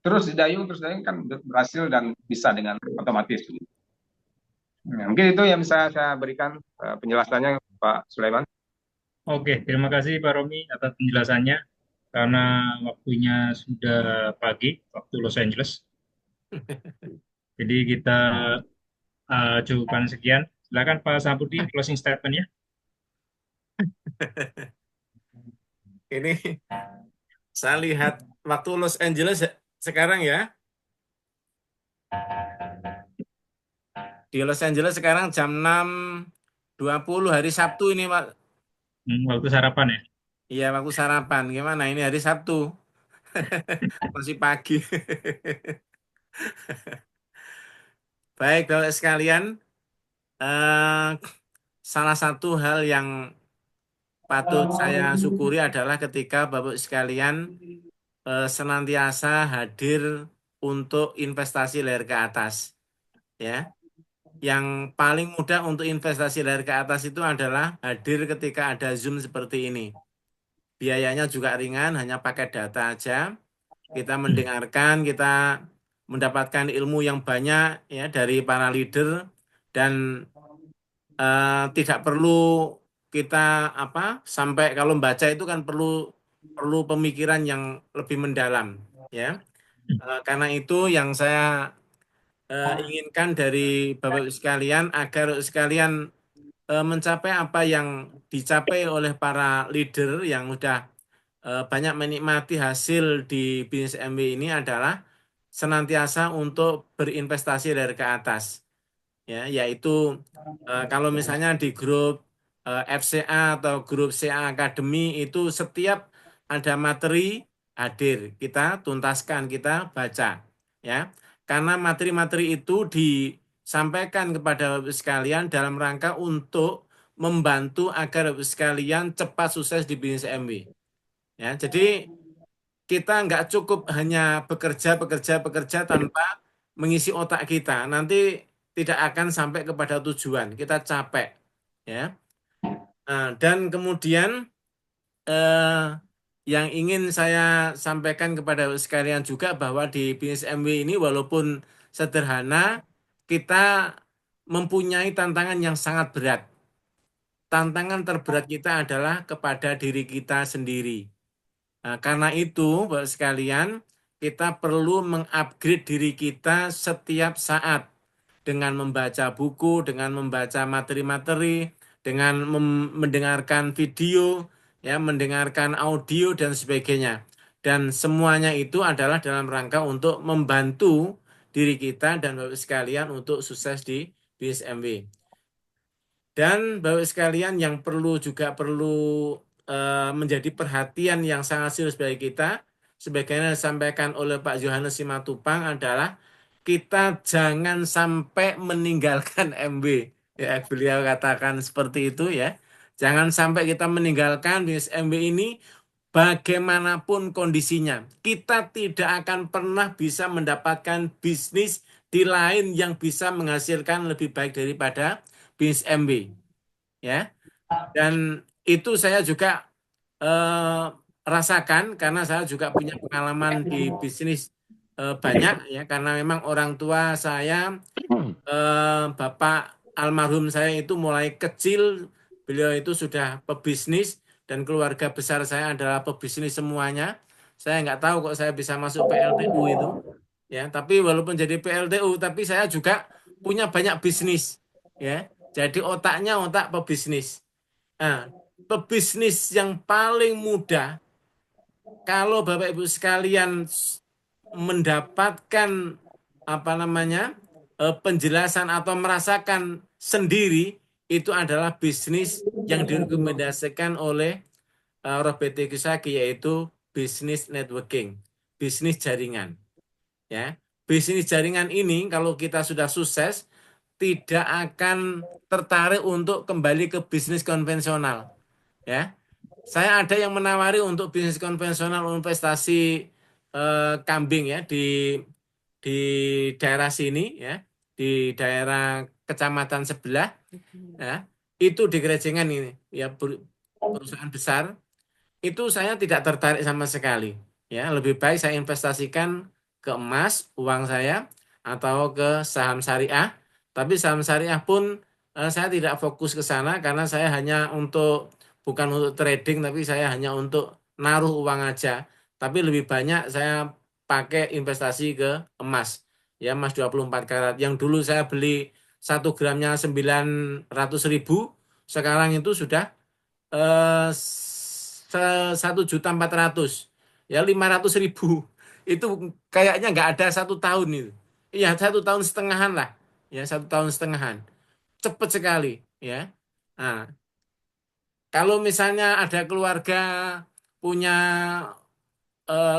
Terus didayung kan berhasil dan bisa dengan otomatis. Nah, mungkin itu yang bisa saya berikan penjelasannya Pak Sulaiman. Oke, terima kasih Pak Romi atas penjelasannya. Karena waktunya sudah pagi, waktu Los Angeles. Jadi kita cukupkan sekian. Silakan Pak Sapudi, closing statement ya. Ini saya lihat waktu Los Angeles sekarang ya. Di Los Angeles sekarang jam 6.20 hari Sabtu ini, Pak. Waktu sarapan ya. Iya, waktu sarapan. Gimana? Ini hari Sabtu. Masih pagi. Baik, Bapak sekalian. Salah satu hal yang patut saya syukuri adalah ketika Bapak sekalian senantiasa hadir untuk investasi layar ke atas. Ya. Yang paling mudah untuk investasi layar ke atas itu adalah hadir ketika ada Zoom seperti ini. Biayanya juga ringan, hanya pakai data aja. Kita mendengarkan, kita mendapatkan ilmu yang banyak ya dari para leader dan tidak perlu kita sampai kalau membaca itu kan perlu pemikiran yang lebih mendalam ya. Karena itu yang saya inginkan dari Bapak sekalian agar sekalian mencapai apa yang dicapai oleh para leader yang sudah banyak menikmati hasil di bisnis MW ini adalah senantiasa untuk berinvestasi dari ke atas. Ya, yaitu kalau misalnya di grup FCA atau grup CA Academy itu setiap ada materi hadir, kita tuntaskan, kita baca. Ya, karena materi-materi itu disampaikan kepada Bapak sekalian dalam rangka untuk membantu agar Bapak sekalian cepat sukses di bisnis MW. Ya, jadi kita nggak cukup hanya bekerja tanpa mengisi otak kita. Nanti tidak akan sampai kepada tujuan. Kita capek. Ya. Nah, dan kemudian yang ingin saya sampaikan kepada sekalian juga bahwa di bisnis MW ini walaupun sederhana, kita mempunyai tantangan yang sangat berat. Tantangan terberat kita adalah kepada diri kita sendiri. Nah, karena itu, Bapak sekalian, kita perlu mengupgrade diri kita setiap saat dengan membaca buku, dengan membaca materi-materi, dengan mendengarkan video, ya, mendengarkan audio dan sebagainya. Dan semuanya itu adalah dalam rangka untuk membantu diri kita dan Bapak sekalian untuk sukses di bisnis MW. Dan Bapak sekalian yang perlu menjadi perhatian yang sangat serius bagi kita, sebagaimana disampaikan oleh Pak Yohanes Simatupang adalah kita jangan sampai meninggalkan MW. Ya, beliau katakan seperti itu ya. Jangan sampai kita meninggalkan bisnis MW ini bagaimanapun kondisinya. Kita tidak akan pernah bisa mendapatkan bisnis di lain yang bisa menghasilkan lebih baik daripada bisnis MB. Ya. Dan itu saya juga rasakan karena saya juga punya pengalaman di bisnis banyak ya, karena memang orang tua saya, Bapak almarhum saya itu mulai kecil, beliau itu sudah pebisnis dan keluarga besar saya adalah pebisnis semuanya. Saya nggak tahu kok saya bisa masuk PLTU itu, ya. Tapi walaupun jadi PLTU, tapi saya juga punya banyak bisnis, ya. Jadi otaknya otak pebisnis. Nah, pebisnis yang paling mudah kalau Bapak Ibu sekalian mendapatkan penjelasan atau merasakan sendiri, itu adalah bisnis yang direkomendasikan oleh Robert Kiyosaki, yaitu bisnis networking, bisnis jaringan. Ya, bisnis jaringan ini kalau kita sudah sukses, tidak akan tertarik untuk kembali ke bisnis konvensional. Ya, saya ada yang menawari untuk bisnis konvensional investasi kambing ya di daerah sini ya, di daerah kecamatan sebelah ya, itu di Gerejengan ini ya, perusahaan besar. Itu saya tidak tertarik sama sekali ya. Lebih baik saya investasikan ke emas uang saya atau ke saham syariah. Tapi saham syariah pun saya tidak fokus ke sana karena saya hanya bukan untuk trading, tapi saya hanya untuk naruh uang aja. Tapi lebih banyak saya pakai investasi ke emas. Ya, emas 24 karat. Yang dulu saya beli 1 gramnya 900.000, sekarang itu sudah 1.400.000, ya 500.000. Itu kayaknya nggak ada 1 tahun itu. Iya, 1,5 tahun lah, ya 1,5 tahun. Cepat sekali, ya. Nah, kalau misalnya ada keluarga punya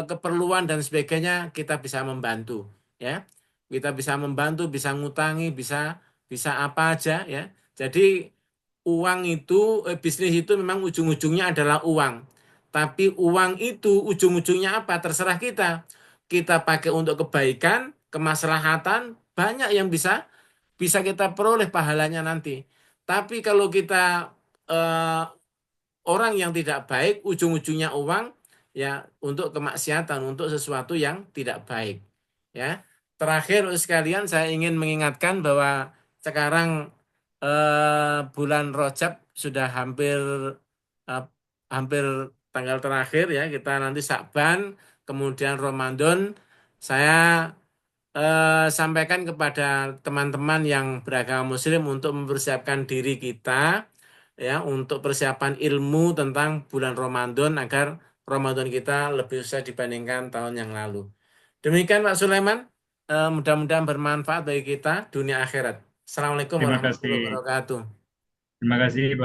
keperluan dan sebagainya, kita bisa membantu, ya. Kita bisa membantu, bisa ngutangi, bisa apa aja, ya. Jadi uang itu, bisnis itu memang ujung-ujungnya adalah uang. Tapi uang itu ujung-ujungnya apa? Terserah kita. Kita pakai untuk kebaikan, kemaslahatan, banyak yang bisa kita peroleh pahalanya nanti. Tapi kalau kita orang yang tidak baik, ujung-ujungnya uang, ya untuk kemaksiatan, untuk sesuatu yang tidak baik. Ya. Terakhir sekalian, saya ingin mengingatkan bahwa sekarang bulan Rajab sudah hampir tanggal terakhir ya, kita nanti Sya'ban, kemudian Ramadan. Saya sampaikan kepada teman-teman yang beragama Muslim untuk mempersiapkan diri kita ya, untuk persiapan ilmu tentang bulan Ramadan agar Ramadan kita lebih susah dibandingkan tahun yang lalu. Demikian Pak Sulaiman, mudah-mudahan bermanfaat bagi kita dunia akhirat. Assalamualaikum Terima warahmatullahi kasih. wabarakatuh. Terima kasih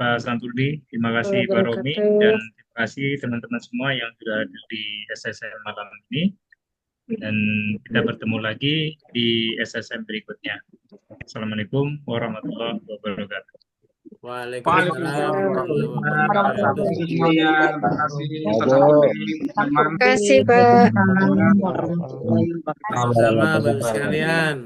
Pak Santudi, terima kasih Pak Romi, dan terima kasih teman-teman semua yang sudah hadir di SSM malam ini. Dan kita bertemu lagi di SSM berikutnya. Assalamualaikum warahmatullahi wabarakatuh. Waalaikumsalam warahmatullahi Wabarakatuh wabarakatuh. semuanya. Terima kasih Ustaz Santudi, teman-teman. Terima kasih, Pak. Sama Bapak sekalian.